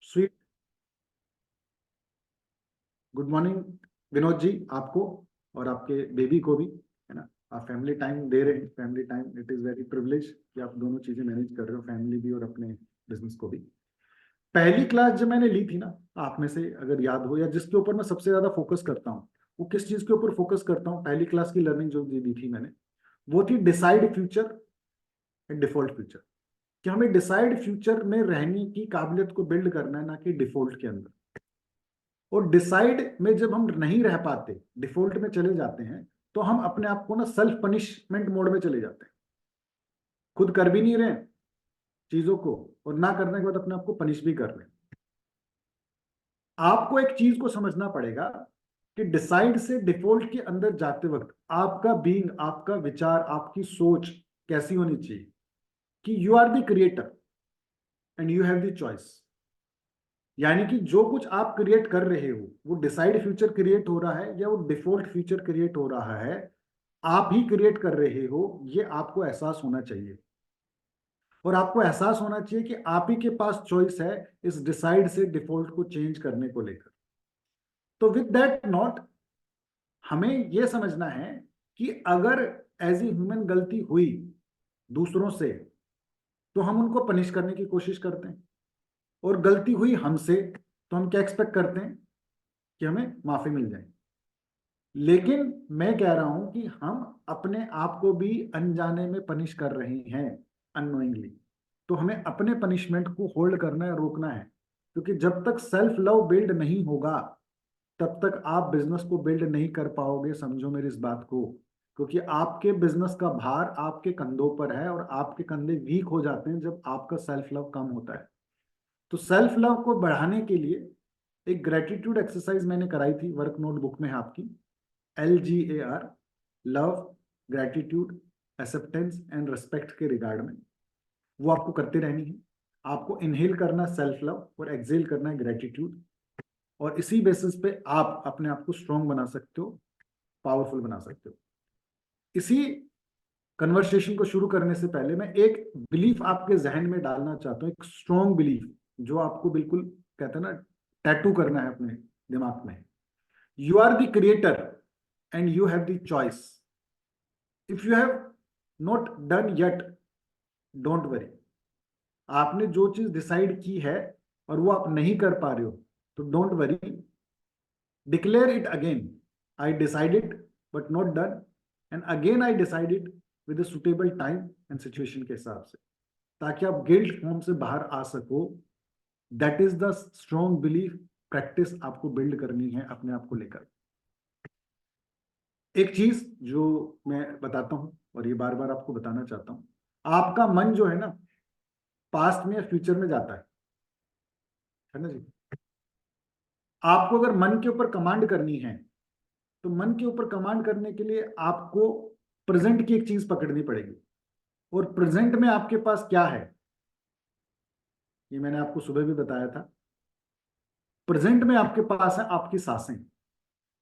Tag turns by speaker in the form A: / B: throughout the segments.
A: Sweet good morning Vinod ji, आपको और आपके बेबी को भी, है ना। आप फैमिली टाइम दे रहे हैं, family time, it is very privilege कि आप दोनों चीजें मैनेज कर रहे हो, फैमिली भी और अपने बिजनेस को भी। पहली क्लास जब मैंने ली थी ना, आप में से अगर याद हो, या जिसके ऊपर मैं सबसे ज्यादा फोकस करता हूँ, वो किस चीज के ऊपर फोकस करता हूँ, पहली क्लास की लर्निंग जो दी थी मैंने, वो थी decide future and default future. कि हमें डिसाइड फ्यूचर में रहने की काबिलियत को बिल्ड करना है, ना कि डिफॉल्ट के अंदर। और डिसाइड में जब हम नहीं रह पाते, डिफॉल्ट में चले जाते हैं, तो हम अपने आप को ना सेल्फ पनिशमेंट मोड में चले जाते हैं। खुद कर भी नहीं रहे हैं चीजों को, और ना करने के बाद अपने आप को पनिश भी कर रहे हैं। आपको एक चीज को समझना पड़ेगा कि डिसाइड से डिफॉल्ट के अंदर जाते वक्त आपका बीइंग, आपका विचार, आपकी सोच कैसी होनी चाहिए कि you are the creator and you have the choice. यानी कि जो कुछ आप क्रिएट कर रहे हो, वो डिसाइड फ्यूचर क्रिएट हो रहा है या वो डिफॉल्ट फ्यूचर क्रिएट हो रहा है, आप ही क्रिएट कर रहे हो, ये आपको एहसास होना चाहिए। और आपको एहसास होना चाहिए कि आप ही के पास चॉइस है इस डिसाइड से डिफॉल्ट को चेंज करने को लेकर। तो विद दैट नॉट, हमें यह समझना है कि अगर एज ए ह्यूमन गलती हुई दूसरों से, तो हम उनको पनिश करने की कोशिश करते हैं, और गलती हुई हमसे, तो हम क्या एक्सपेक्ट करते हैं कि हमें माफी मिल जाए। लेकिन मैं कह रहा हूं कि हम अपने आप को भी अनजाने में पनिश कर रहे हैं, अननोइंगली। तो हमें अपने पनिशमेंट को होल्ड करना है, रोकना है। क्योंकि जब तक सेल्फ लव बिल्ड नहीं होगा, तब तक आप बिजनेस को बिल्ड नहीं कर पाओगे, समझो मेरी इस बात को। क्योंकि आपके बिजनेस का भार आपके कंधों पर है, और आपके कंधे वीक हो जाते हैं जब आपका सेल्फ लव कम होता है। तो सेल्फ लव को बढ़ाने के लिए एक ग्रेटिट्यूड एक्सरसाइज मैंने कराई थी, वर्क नोटबुक में है आपकी, LGAR, love, gratitude, acceptance and respect के रिगार्ड में। वो आपको करते रहनी है। आपको इनहेल करना है सेल्फ लव, और एक्सेल करना है ग्रेटिट्यूड। और इसी बेसिस पे आप अपने आप को स्ट्रांग बना सकते हो, पावरफुल बना सकते हो। इसी कन्वर्सेशन को शुरू करने से पहले मैं एक बिलीफ आपके जहन में डालना चाहता हूँ, एक स्ट्रॉन्ग बिलीफ, जो आपको बिल्कुल, कहते हैं ना, टैटू करना है अपने दिमाग में। You are the creator and you have the choice. If you have not done yet, don't worry. आपने जो चीज डिसाइड की है और वो आप नहीं कर पा रहे हो, तो don't worry, declare it again. I decided but not done, and again I decided, with suitable time and situation के हिसाब से, ताकि आप गिल्ट फॉर्म से बाहर आ सको। That is the strong belief practice आपको बिल्ड करनी है अपने आप को लेकर। एक चीज जो मैं बताता हूं, और ये बार बार आपको बताना चाहता हूं, आपका मन जो है ना, पास्ट में या फ्यूचर में जाता है ना जी। आपको अगर मन के ऊपर कमांड करनी है, तो मन के ऊपर कमांड करने के लिए आपको प्रेजेंट की एक चीज पकड़नी पड़ेगी। और प्रेजेंट में आपके पास क्या है, ये मैंने आपको सुबह भी बताया था। प्रेजेंट में आपके पास है आपकी सांसें।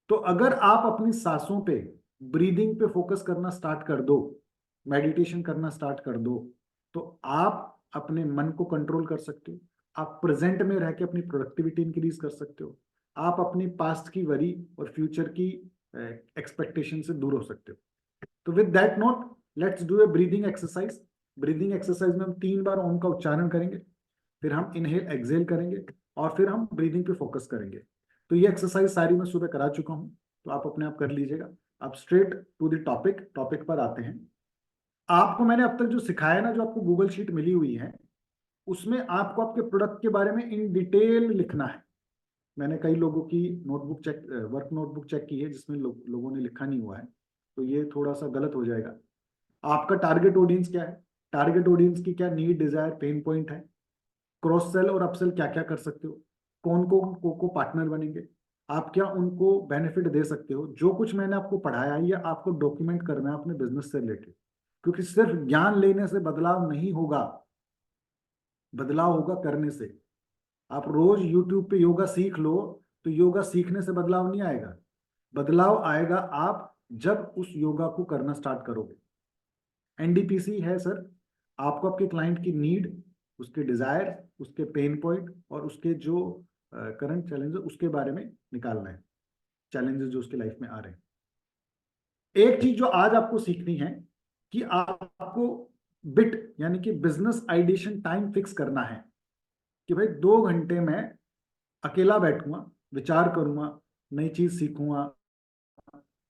A: तो अगर आप अपनी सांसों पे, ब्रीदिंग पे फोकस करना स्टार्ट कर दो, मेडिटेशन करना स्टार्ट कर दो, तो आप अपने मन को कंट्रोल कर सकते हो। आप प्रेजेंट में रह के अपनी प्रोडक्टिविटी इंक्रीज कर सकते हो। आप अपनी पास्ट की वरी और फ्यूचर की एक्सपेक्टेशन से दूर हो सकते हो। तो with that note, let's do a breathing exercise. Breathing exercise में हम 3 बार ओम का उच्चारण करेंगे, फिर हम इनहेल एक्सेल करेंगे, और फिर हम ब्रीदिंग पे फोकस करेंगे। तो ये एक्सरसाइज सारी मैं सुबह करा चुका हूँ, तो आप अपने आप कर लीजिएगा। अब straight to the topic, topic पर आते हैं। आपको मैंने अब तक जो सिखाया ना, जो आपको गूगल शीट मिली हुई है, उसमें आपको आपके प्रोडक्ट के बारे में इन डिटेल लिखना है। मैंने कई लोगों की notebook check, work notebook check की है, जिसमें लोगों ने लिखा नहीं हुआ है, तो ये थोड़ा सा गलत हो जाएगा। आपका टारगेट ऑडियंस क्या है, टारगेट ऑडियंस की क्या नीड, डिजायर, पेन पॉइंट है, क्रॉस सेल और अपसेल क्या क्या कर सकते हो, कौन को पार्टनर बनेंगे, आप क्या उनको बेनिफिट दे सकते हो। जो कुछ मैंने आपको पढ़ाया है, ये आपको डॉक्यूमेंट करना है अपने बिजनेस से रिलेटेड। क्योंकि सिर्फ ज्ञान लेने से बदलाव नहीं होगा, बदलाव होगा करने से। आप रोज यूट्यूब पे योगा सीख लो, तो योगा सीखने से बदलाव नहीं आएगा। बदलाव आएगा आप जब उस योगा को करना स्टार्ट करोगे। NDPC है सर, आपको आपके क्लाइंट की नीड, उसके डिजायर उसके पेन पॉइंट और उसके जो करंट चैलेंज है उसके बारे में निकालना है, चैलेंजेस जो उसके लाइफ में आ रहे हैं। एक चीज जो आज आपको सीखनी है कि आपको बिट यानी कि बिजनेस आइडिएशन टाइम फिक्स करना है कि भाई 2 घंटे में अकेला बैठूंगा, विचार करूंगा, नई चीज सीखूंगा,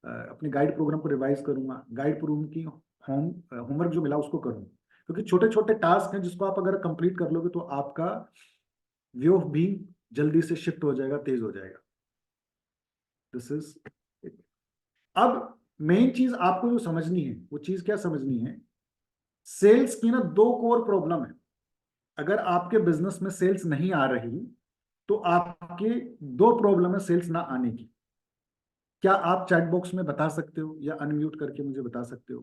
A: अपने गाइड प्रोग्राम को रिवाइज करूंगा, गाइड प्रोग्राम की होमवर्क जो मिला उसको करूंगा, क्योंकि छोटे छोटे टास्क हैं जिसको आप अगर कंप्लीट कर लोगे तो आपका वे ऑफ बीइंग जल्दी से शिफ्ट हो जाएगा, तेज हो जाएगा। This is. अब मेन चीज आपको जो समझनी है वो चीज क्या समझनी है, सेल्स की ना 2 कोर प्रॉब्लम है। अगर आपके बिजनेस में सेल्स नहीं आ रही तो आपके 2 प्रॉब्लम है सेल्स ना आने की। क्या आप चैट बॉक्स में बता सकते हो या अनम्यूट करके मुझे बता सकते हो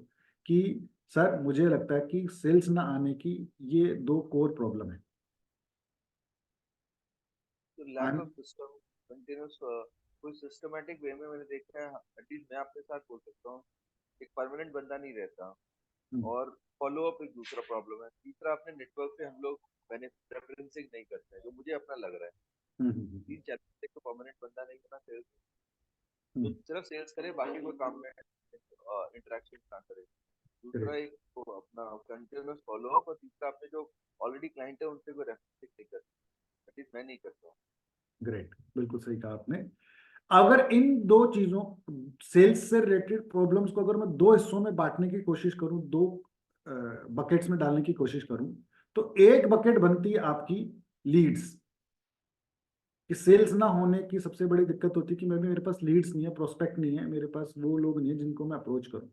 A: कि सर मुझे लगता है कि सेल्स ना आने की ये 2 कोर प्रॉब्लम है।
B: तो लैक ऑफ सिस्टम, कंटिन्यूस, कोई सिस्टमेटिक वे में मैंने देखा है, एटलीस्ट मैं अपने साथ बोल सकता हूँ, एक परमानेंट बंदा नहीं रहता।
A: हम्म,
B: और फॉलो अप एक दूसरा प्रॉब्लम है। तीसरा, अपने नेटवर्क पे हम लोग बेनिफिट रेफरेंसिंग नहीं करते हैं, जो मुझे अपना लग रहा है।
A: हम्म, हम्म,
B: तीन चैलेंज, एक तो परमानेंट बंदा नहीं होना सेल्स, तो
A: हम्म,
B: सिर्फ सेल्स करे, बाकी कोई काम में इंटरेक्शन ना करे। दूसरा,
A: ग्रेट।
B: एक तो अपना कंटिन्यूस फॉलो अप, और तीसरा, अपने जो ऑलरेडी क्लाइंट है उनसे कोई रेफरेंसिंग नहीं करते, एटलीस्ट मैं नहीं करता हूँ।
A: ग्रेट, बिल्कुल सही कहा आपने। अगर इन 2 चीजों, सेल्स से रिलेटेड प्रॉब्लम्स को अगर मैं 2 हिस्सों में बांटने की कोशिश करूं, 2 बकेट्स में डालने की कोशिश करूं, तो एक बकेट बनती है आपकी लीड्स। कि सेल्स ना होने की सबसे बड़ी दिक्कत होती है कि मेरे पास लीड्स नहीं है, प्रोस्पेक्ट नहीं है, मेरे पास वो लोग नहीं है जिनको मैं अप्रोच करूं।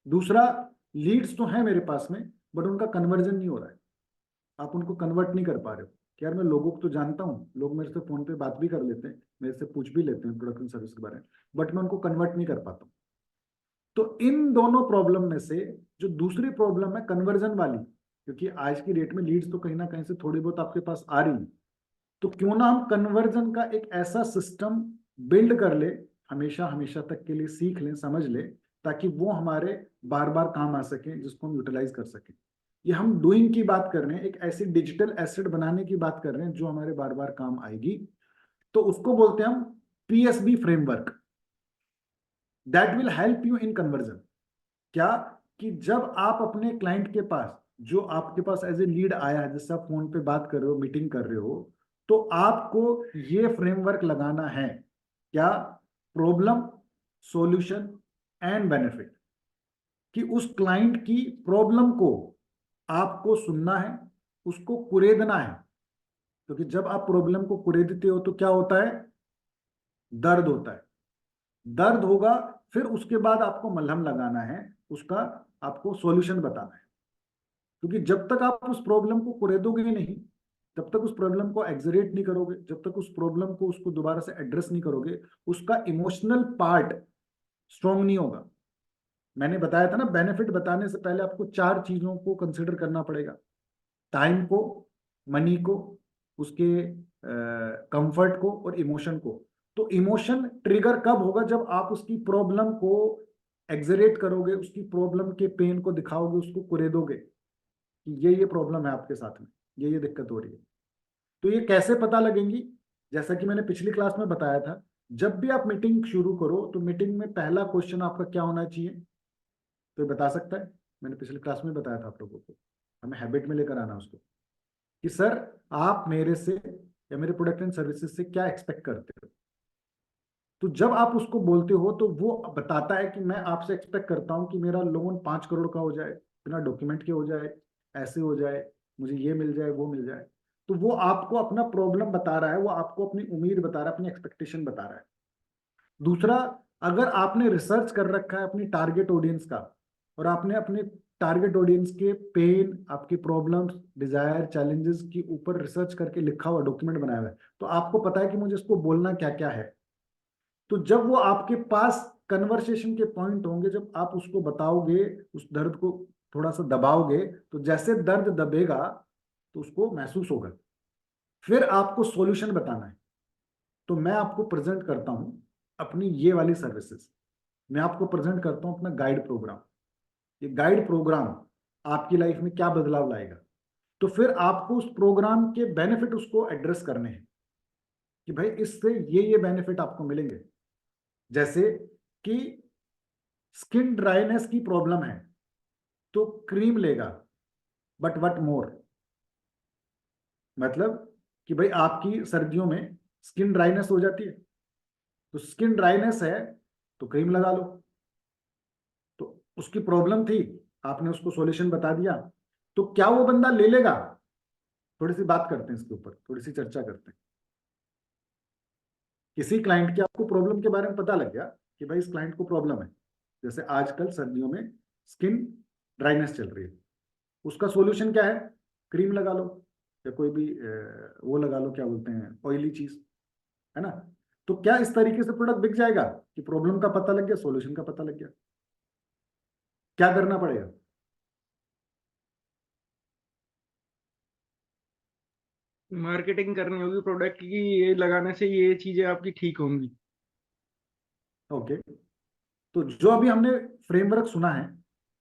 A: दूसरा, लीड्स तो है मेरे पास में बट उनका कन्वर्जन नहीं हो रहा है, आप उनको कन्वर्ट नहीं कर पा रहे हो। कि यार मैं लोगों को तो जानता हूँ, लोग मेरे से फोन पे बात भी कर लेते हैं, मेरे से पूछ भी लेते हैं प्रोडक्ट एंड सर्विस के बारे में, बट मैं उनको कन्वर्ट नहीं कर पाता हूँ। तो इन दोनों प्रॉब्लम में से जो दूसरी प्रॉब्लम है कन्वर्जन वाली, क्योंकि आज की डेट में लीड्स तो कहीं ना कहीं से थोड़ी बहुत आपके पास आ रही है, तो क्यों ना हम कन्वर्जन का एक ऐसा सिस्टम बिल्ड कर ले, हमेशा हमेशा तक के लिए सीख लें, समझ लें, ताकि वो हमारे बार बार काम आ सके, जिसको हम यूटिलाइज कर सकें। ये हम डूइंग की बात कर रहे हैं, एक ऐसी डिजिटल एसेट बनाने की बात कर रहे हैं जो हमारे बार बार काम आएगी। तो उसको बोलते हैं हम PSB framework, that will help you in conversion. क्या, कि जब आप अपने क्लाइंट के पास, जो आपके पास एज ए लीड आया है, जिससे आप फोन पे बात कर रहे हो, मीटिंग कर रहे हो, तो आपको ये फ्रेमवर्क लगाना है। क्या, प्रॉब्लम, सॉल्यूशन एंड बेनिफिट। कि उस क्लाइंट की प्रॉब्लम को आपको सुनना है, उसको कुरेदना है। क्योंकि जब आप प्रॉब्लम को कुरेदते हो तो क्या होता है, दर्द होता है। दर्द होगा, फिर उसके बाद आपको मलहम लगाना है, उसका आपको सॉल्यूशन बताना है। क्योंकि जब तक आप उस प्रॉब्लम को कुरेदोगे ही नहीं, जब तक उस प्रॉब्लम को एग्जरेट नहीं करोगे, जब तक उस प्रॉब्लम को उसको दोबारा से एड्रेस नहीं करोगे, उसका इमोशनल पार्ट स्ट्रांग नहीं होगा। मैंने बताया था ना, बेनिफिट बताने से पहले आपको 4 चीजों को कंसिडर करना पड़ेगा। टाइम को, मनी को, उसके कंफर्ट को और इमोशन को। तो इमोशन ट्रिगर कब होगा, जब आप उसकी प्रॉब्लम को एग्जरेट करोगे, उसकी प्रॉब्लम के पेन को दिखाओगे, उसको कुरेदोगे कि ये प्रॉब्लम है आपके साथ में, ये दिक्कत हो रही है। तो ये कैसे पता लगेंगी, जैसा कि मैंने पिछली क्लास में बताया था, जब भी आप मीटिंग शुरू करो तो मीटिंग में पहला क्वेश्चन आपका क्या होना चाहिए, तो ये बता सकता है। मैंने पिछली क्लास में बताया था आप लोगों को, हमें हैबिट में लेकर आना उसको, कि सर आप मेरे से या मेरे प्रोडक्ट एंड सर्विसेज से क्या एक्सपेक्ट करते हो। तो जब आप उसको बोलते हो तो वो बताता है कि मैं आपसे एक्सपेक्ट करता हूं कि मेरा लोन 5 करोड़ का हो जाए, बिना डॉक्यूमेंट के हो जाए, ऐसे हो जाए, मुझे ये मिल जाए, वो मिल जाए। तो वो आपको अपना प्रॉब्लम बता रहा है, वो आपको अपनी उम्मीद बता रहा है, अपनी एक्सपेक्टेशन बता रहा है। दूसरा, अगर आपने रिसर्च कर रखा है अपनी टारगेट ऑडियंस का, और आपने अपने टारगेट ऑडियंस के पेन, आपकी प्रॉब्लम्स, डिजायर, चैलेंजेस के ऊपर रिसर्च करके लिखा हुआ डॉक्यूमेंट बनाया हुआ है, तो आपको पता है कि मुझे इसको बोलना क्या क्या है। तो जब वो आपके पास कन्वर्सेशन के पॉइंट होंगे, जब आप उसको बताओगे, उस दर्द को थोड़ा सा दबाओगे, तो जैसे दर्द दबेगा तो उसको महसूस होगा। फिर आपको सॉल्यूशन बताना है। तो मैं आपको प्रेजेंट करता हूं अपनी ये वाली सर्विसेज, मैं आपको प्रेजेंट करता हूं अपना गाइड प्रोग्राम। ये गाइड प्रोग्राम आपकी लाइफ में क्या बदलाव लाएगा। तो फिर आपको उस प्रोग्राम के बेनिफिट उसको एड्रेस करने हैं कि भाई इससे ये बेनिफिट आपको मिलेंगे। जैसे कि स्किन ड्राइनेस की प्रॉब्लम है तो क्रीम लेगा, बट व्हाट मोर, मतलब कि भाई आपकी सर्दियों में स्किन ड्राइनेस हो जाती है, तो स्किन ड्राइनेस है तो क्रीम लगा लो। तो उसकी प्रॉब्लम थी, आपने उसको सॉल्यूशन बता दिया, तो क्या वो बंदा ले लेगा? थोड़ी सी बात करते हैं इसके ऊपर, थोड़ी सी चर्चा करते हैं। किसी क्लाइंट की आपको प्रॉब्लम के बारे में पता लग गया कि भाई इस क्लाइंट को प्रॉब्लम है, जैसे आजकल सर्दियों में स्किन ड्राइनेस चल रही है, उसका सॉल्यूशन क्या है? क्रीम लगा लो, या कोई भी वो लगा लो, क्या बोलते हैं, ऑयली चीज, है ना? तो क्या इस तरीके से प्रोडक्ट बिक जाएगा कि प्रॉब्लम का पता लग गया, सॉल्यूशन का पता लग गया? क्या करना पड़ेगा?
C: मार्केटिंग करनी होगी प्रोडक्ट की, ये लगाने से ये चीजें आपकी ठीक होंगी।
A: ओके, तो जो अभी हमने फ्रेमवर्क सुना है,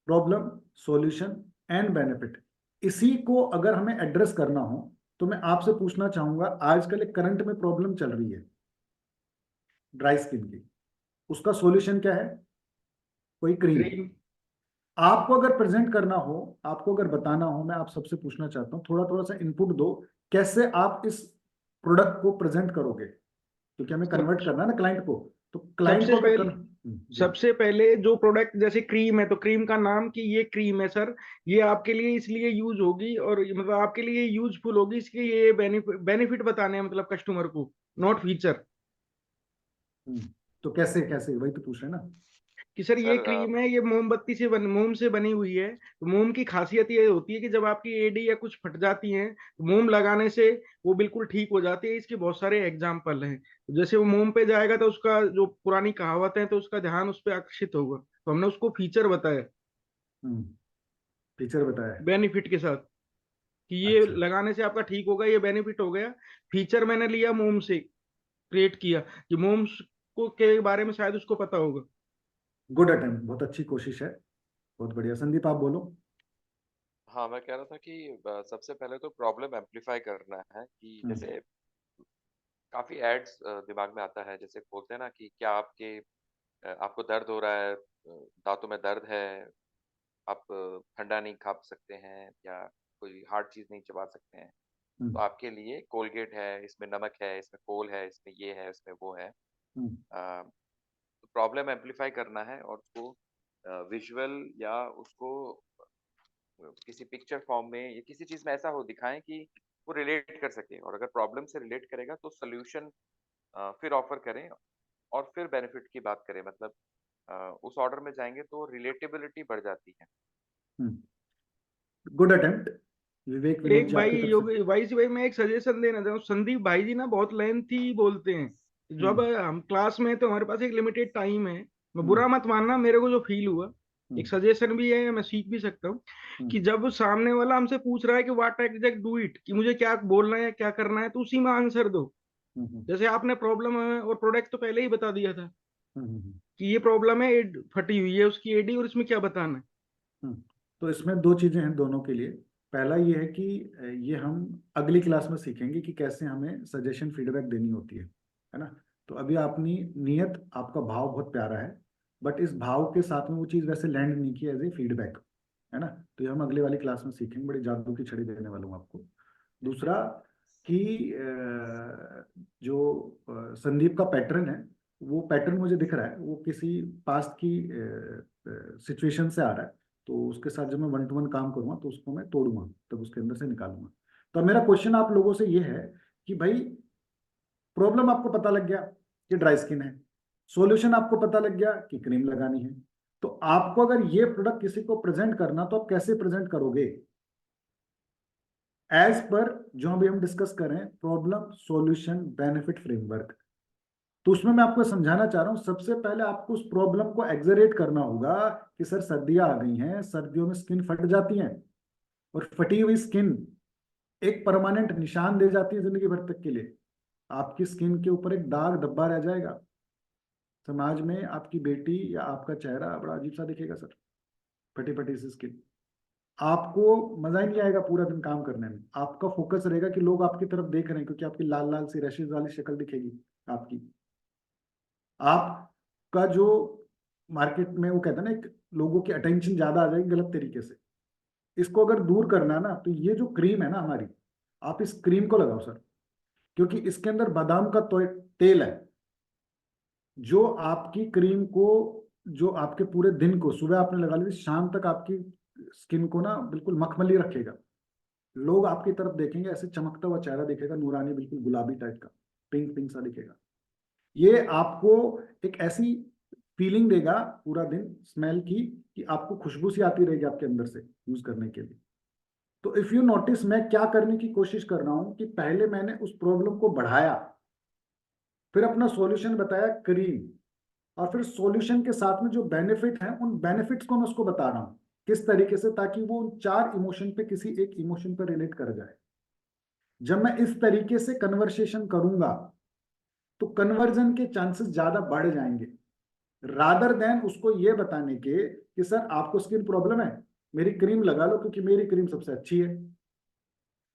A: प्रॉब्लम, सॉल्यूशन एंड बेनिफिट, इसी को अगर हमें एड्रेस करना हो तो मैं आपसे पूछना चाहूंगा, आजकल एक करंट में प्रॉब्लम चल रही है ड्राई स्किन की, उसका सॉल्यूशन क्या है? कोई क्रीम।
C: क्रीम।
A: आपको अगर प्रेजेंट करना हो, आपको अगर बताना हो, मैं आप सबसे पूछना चाहता हूँ, थोड़ा थोड़ा सा इनपुट दो, कैसे आप इस प्रोडक्ट को प्रेजेंट करोगे, क्योंकि हमें
C: सब
A: कन्वर्ट करना है ना क्लाइंट को। तो क्लाइंट
C: सबसे
A: को अगर
C: पहले
A: जी।
C: सबसे पहले जो प्रोडक्ट जैसे क्रीम है, तो क्रीम का नाम कि ये क्रीम है सर, ये आपके लिए इसलिए यूज होगी, और मतलब आपके लिए यूजफुल होगी, इसलिए ये बेनिफिट बताने हैं मतलब कस्टमर को, नॉट फीचर।
A: तो कैसे कैसे, वही तो पूछ रहे हैं ना।
C: कि सर ये
B: सर
C: क्रीम है, ये मोमबत्ती से मोम से बनी हुई है, तो मोम की खासियत ये होती है कि जब आपकी एडी या कुछ फट जाती है तो मोम लगाने से वो बिल्कुल ठीक हो जाती है। इसके बहुत सारे एग्जाम्पल हैं। जैसे वो मोम पे जाएगा तो उसका जो पुरानी कहावत है तो उसका ध्यान उस पर आकर्षित होगा, तो हमने उसको फीचर बताया
A: फीचर बताया है।
C: बेनिफिट के साथ, कि ये
A: अच्छा,
C: लगाने से आपका ठीक होगा, ये बेनिफिट हो गया। फीचर मैंने लिया मोम से, क्रिएट किया कि मोम को के बारे में शायद उसको पता होगा।
A: गुड अटेम्प्ट, बहुत अच्छी कोशिश है, बहुत बढ़िया। संदीप आप बोलो।
D: हाँ, मैं कह रहा था कि सबसे पहले तो प्रॉब्लम एम्पलीफाई करना है कि
A: हम्म
D: जैसे काफी एड्स दिमाग में आता है, जैसे बोलते हैं ना कि क्या आपको दर्द हो रहा है, दांतों में दर्द है, आप ठंडा नहीं खा सकते हैं या कोई हार्ड चीज नहीं चबा सकते हैं, तो
A: हम्म
D: आपके लिए कोलगेट है, इसमें नमक है, इसमें कोल है, इसमें ये है, इसमें वो है।
A: हम्म
D: तो प्रॉब्लम एम्पलीफाई करना है और उसको विजुअल या उसको किसी पिक्चर फॉर्म में या किसी चीज में ऐसा हो दिखाएं कि वो रिलेट कर सके, और अगर प्रॉब्लम से रिलेट करेगा तो सोल्यूशन फिर ऑफर करें और फिर बेनिफिट की बात करें। मतलब उस ऑर्डर में जाएंगे तो रिलेटेबिलिटी बढ़ जाती है।
A: गुड अटेम्प्ट, विवेक विनोद
C: एक
A: जी
C: भाई
A: आपकी तरफ से।
C: योगी भाई जी, भाई मैं एक सजेशन देना चाहूँ। संदीप भाई जी ना बहुत लेंथी बोलते हैं। जब
A: हम्म
C: हम क्लास में हैं, तो हमारे पास एक लिमिटेड टाइम है। मैं
A: हम्म
C: बुरा मत मानना, मेरे को जो फील हुआ, एक
A: हम्म
C: सजेशन भी है, मैं सीख भी सकता हूँ। कि
A: हम्म
C: जब सामने वाला हमसे पूछ रहा है कि व्हाट एग्जैक्ट डू इट, कि मुझे क्या बोलना है, क्या करना है, तो उसी में आंसर दो।
A: हम्म
C: जैसे आपने प्रॉब्लम है और प्रोडक्ट तो पहले ही बता दिया था
A: हम्म
C: कि ये प्रॉब्लम है, फटी हुई है उसकी एडी, और इसमें क्या बताना है।
A: हम्म। तो इसमें दो चीजें हैं दोनों के लिए। पहला ये है कि ये हम अगली क्लास में सीखेंगे कि कैसे हमें सजेशन फीडबैक देनी होती है ना? तो अभी अपनी नियत, आपका भाव बहुत प्यारा है, बट इस भाव के साथ में वो चीज़ वैसे लैंड नहीं की एज ए फीडबैक, है ना? तो ये हम अगले वाली क्लास में सीखेंगे, बड़ी जादू की छड़ी देने वाला हूँ आपको। दूसरा कि जो संदीप का पैटर्न है, वो पैटर्न मुझे दिख रहा है, वो किसी पास्ट की सिचुएशन से आ रहा है। तो उसके साथ जब मैं वन टू वन काम करूंगा तो उसको मैं तोड़ूंगा, तब उसके अंदर से निकालूंगा। तो मेरा क्वेश्चन आप लोगों से ये है कि भाई, प्रॉब्लम आपको पता लग गया कि ड्राई स्किन है, सॉल्यूशन आपको पता लग गया कि क्रीम लगानी है, तो आपको अगर ये प्रोडक्ट किसी को प्रेजेंट करना, तो आप कैसे प्रेजेंट करोगे? एज पर जो अभी हम डिस्कस कर रहे हैं, प्रॉब्लम सॉल्यूशन बेनिफिट फ्रेमवर्क। तो उसमें मैं आपको समझाना चाह रहा हूं, सबसे पहले आपको उस प्रॉब्लम को एग्जरेट करना होगा कि सर सर्दियां आ गई हैं, सर्दियों में स्किन फट जाती है, और फटी हुई स्किन एक परमानेंट निशान दे जाती है जिंदगी भर तक के लिए। आपकी स्किन के ऊपर एक दाग धब्बा रह जाएगा, समाज में आपकी बेटी या आपका चेहरा बड़ा अजीब सा दिखेगा सर, फटी फटी सी स्किन। आपको मजा ही नहीं आएगा पूरा दिन काम करने में। आपका फोकस रहेगा कि लोग आपकी तरफ देख रहे हैं, क्योंकि आपकी लाल लाल सी रैशेज वाली शक्ल दिखेगी आपकी। आपका जो मार्केट में वो कहते हैं ना, एक लोगों की अटेंशन ज्यादा आ जाएगी गलत तरीके से। इसको अगर दूर करना है ना, तो ये जो क्रीम है ना हमारी, आप इस क्रीम को लगाओ सर, क्योंकि इसके अंदर बादाम का तेल है, जो आपकी क्रीम को, जो आपके पूरे दिन को, सुबह आपने लगा ली शाम तक आपकी स्किन को ना बिल्कुल मखमली रखेगा। लोग आपकी तरफ देखेंगे, ऐसे चमकता हुआ चेहरा दिखेगा, नूरानी, बिल्कुल गुलाबी टाइप का, पिंक पिंक सा दिखेगा। ये आपको एक ऐसी फीलिंग देगा पूरा दिन स्मेल की, कि आपको खुशबू सी आती रहेगी आपके अंदर से यूज करने के लिए। तो इफ यू नोटिस, मैं क्या करने की कोशिश कर रहा हूं कि पहले मैंने उस प्रॉब्लम को बढ़ाया, फिर अपना सॉल्यूशन बताया क्रीम, और फिर सॉल्यूशन के साथ में जो बेनिफिट है उन बेनिफिट्स को मैं उसको बता रहा हूँ किस तरीके से, ताकि वो उन 4 इमोशन पे किसी एक इमोशन पर रिलेट कर जाए। जब मैं इस तरीके से कन्वर्सेशन करूंगा तो कन्वर्जन के चांसेस ज्यादा बढ़ जाएंगे, रादर देन उसको ये बताने के कि सर आपको स्किन प्रॉब्लम है, मेरी क्रीम लगा लो, क्योंकि मेरी क्रीम सबसे अच्छी है,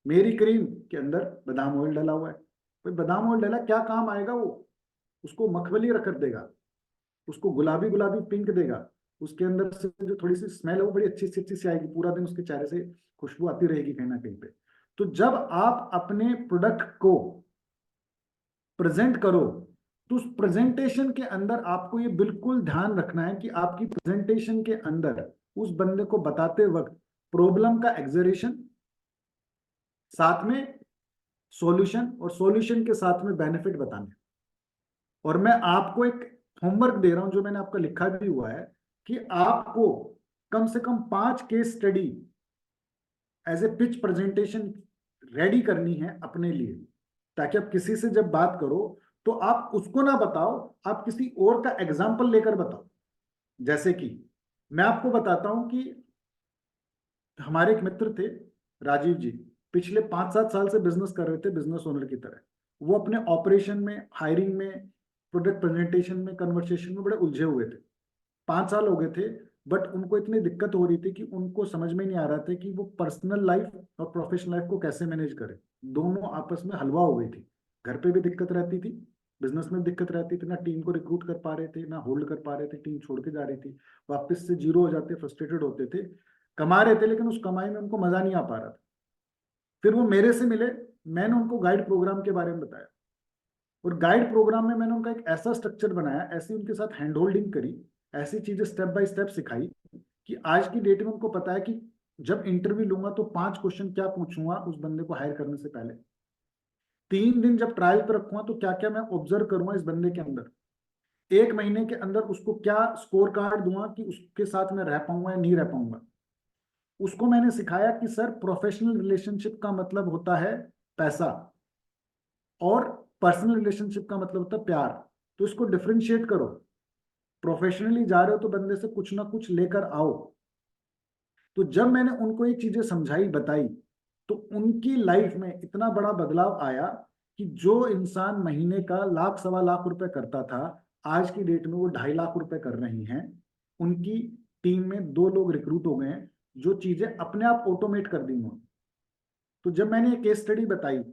A: मेरी क्रीम के अंदर बादाम ऑयल डला हुआ है। भाई बादाम ऑयल डला क्या काम आएगा, वो उसको मखमली रख देगा, उसको गुलाबी गुलाबी पिंक देगा, उसके अंदर से जो थोड़ी सी स्मेल है वो बड़ी अच्छी सी आएगी, पूरा दिन उसके चेहरे से खुशबू आती रहेगी कहीं ना कहीं पे। तो जब आप अपने प्रोडक्ट को प्रेजेंट करो, तो उस प्रेजेंटेशन के अंदर आपको ये बिल्कुल ध्यान रखना है कि आपकी प्रेजेंटेशन के अंदर उस बंदे को बताते वक्त प्रॉब्लम का एग्जरेशन, साथ में सॉल्यूशन, और सॉल्यूशन के साथ में बेनिफिट बताने। और मैं आपको एक होमवर्क दे रहा हूं, जो मैंने आपका लिखा भी हुआ है, कि आपको कम से कम 5 case study as a pitch presentation ready करनी है अपने लिए, ताकि आप किसी से जब बात करो तो आप उसको ना बताओ, आप किसी और का एग्जाम्पल लेकर बताओ। जैसे कि मैं आपको बताता हूं कि हमारे एक मित्र थे, राजीव जी, पिछले 5-7 साल से बिजनेस कर रहे थे बिजनेस ओनर की तरह। वो अपने ऑपरेशन में, हायरिंग में, प्रोडक्ट प्रेजेंटेशन में, कन्वर्सेशन में बड़े उलझे हुए थे। 5 साल हो गए थे, बट उनको इतनी दिक्कत हो रही थी कि उनको समझ में नहीं आ रहा था कि वो पर्सनल लाइफ और प्रोफेशनल लाइफ को कैसे मैनेज करें। दोनों आपस में हलवा हो गई थी, घर पे भी दिक्कत रहती थी, बिजनेस में दिक्कत रहती थी, ना टीम को रिक्रूट कर पा रहे थे, ना होल्ड कर पा रहे थे, टीम छोड़ के जा रही थी, वापस से जीरो हो जाते, फ्रस्ट्रेटेड होते थे, कमा रहे थे लेकिन उस कमाई में उनको मजा नहीं आ पा रहा था। फिर वो मेरे से मिले, मैंने उनको गाइड प्रोग्राम के बारे में बताया, और गाइड प्रोग्राम में मैंने उनका एक ऐसा स्ट्रक्चर बनाया, ऐसी उनके साथ हैंड होल्डिंग करी, ऐसी चीजें स्टेप बाय स्टेप सिखाई, कि आज की डेट में उनको पता है कि जब इंटरव्यू लूंगा तो 5 क्वेश्चन क्या पूछूंगा उस बंदे को हायर करने से पहले, 3 दिन जब ट्रायल पर रखूंगा तो क्या क्या मैं ऑब्जर्व करूंगा इस बंदे के अंदर, 1 महीने के अंदर उसको क्या स्कोर कार्ड दूंगा कि उसके साथ मैं रह पाऊंगा या नहीं रह पाऊंगा। उसको मैंने सिखाया कि सर प्रोफेशनल रिलेशनशिप का मतलब होता है पैसा, और पर्सनल रिलेशनशिप का मतलब होता है प्यार। तो इसको डिफरेंशिएट करो, प्रोफेशनली जा रहे हो तो बंदे से कुछ ना कुछ लेकर आओ। तो जब मैंने उनको ये चीजें समझाई, बताई, तो उनकी लाइफ में इतना बड़ा बदलाव आया कि जो इंसान महीने का 1-1.25 लाख करता था, आज की डेट में वो 2.5 लाख रुपए कर रही हैं। उनकी टीम में 2 लोग रिक्रूट हो गए हैं, जो चीजें अपने आप ऑटोमेट कर दी उन्होंने। तो जब मैंने ये केस स्टडी बताई,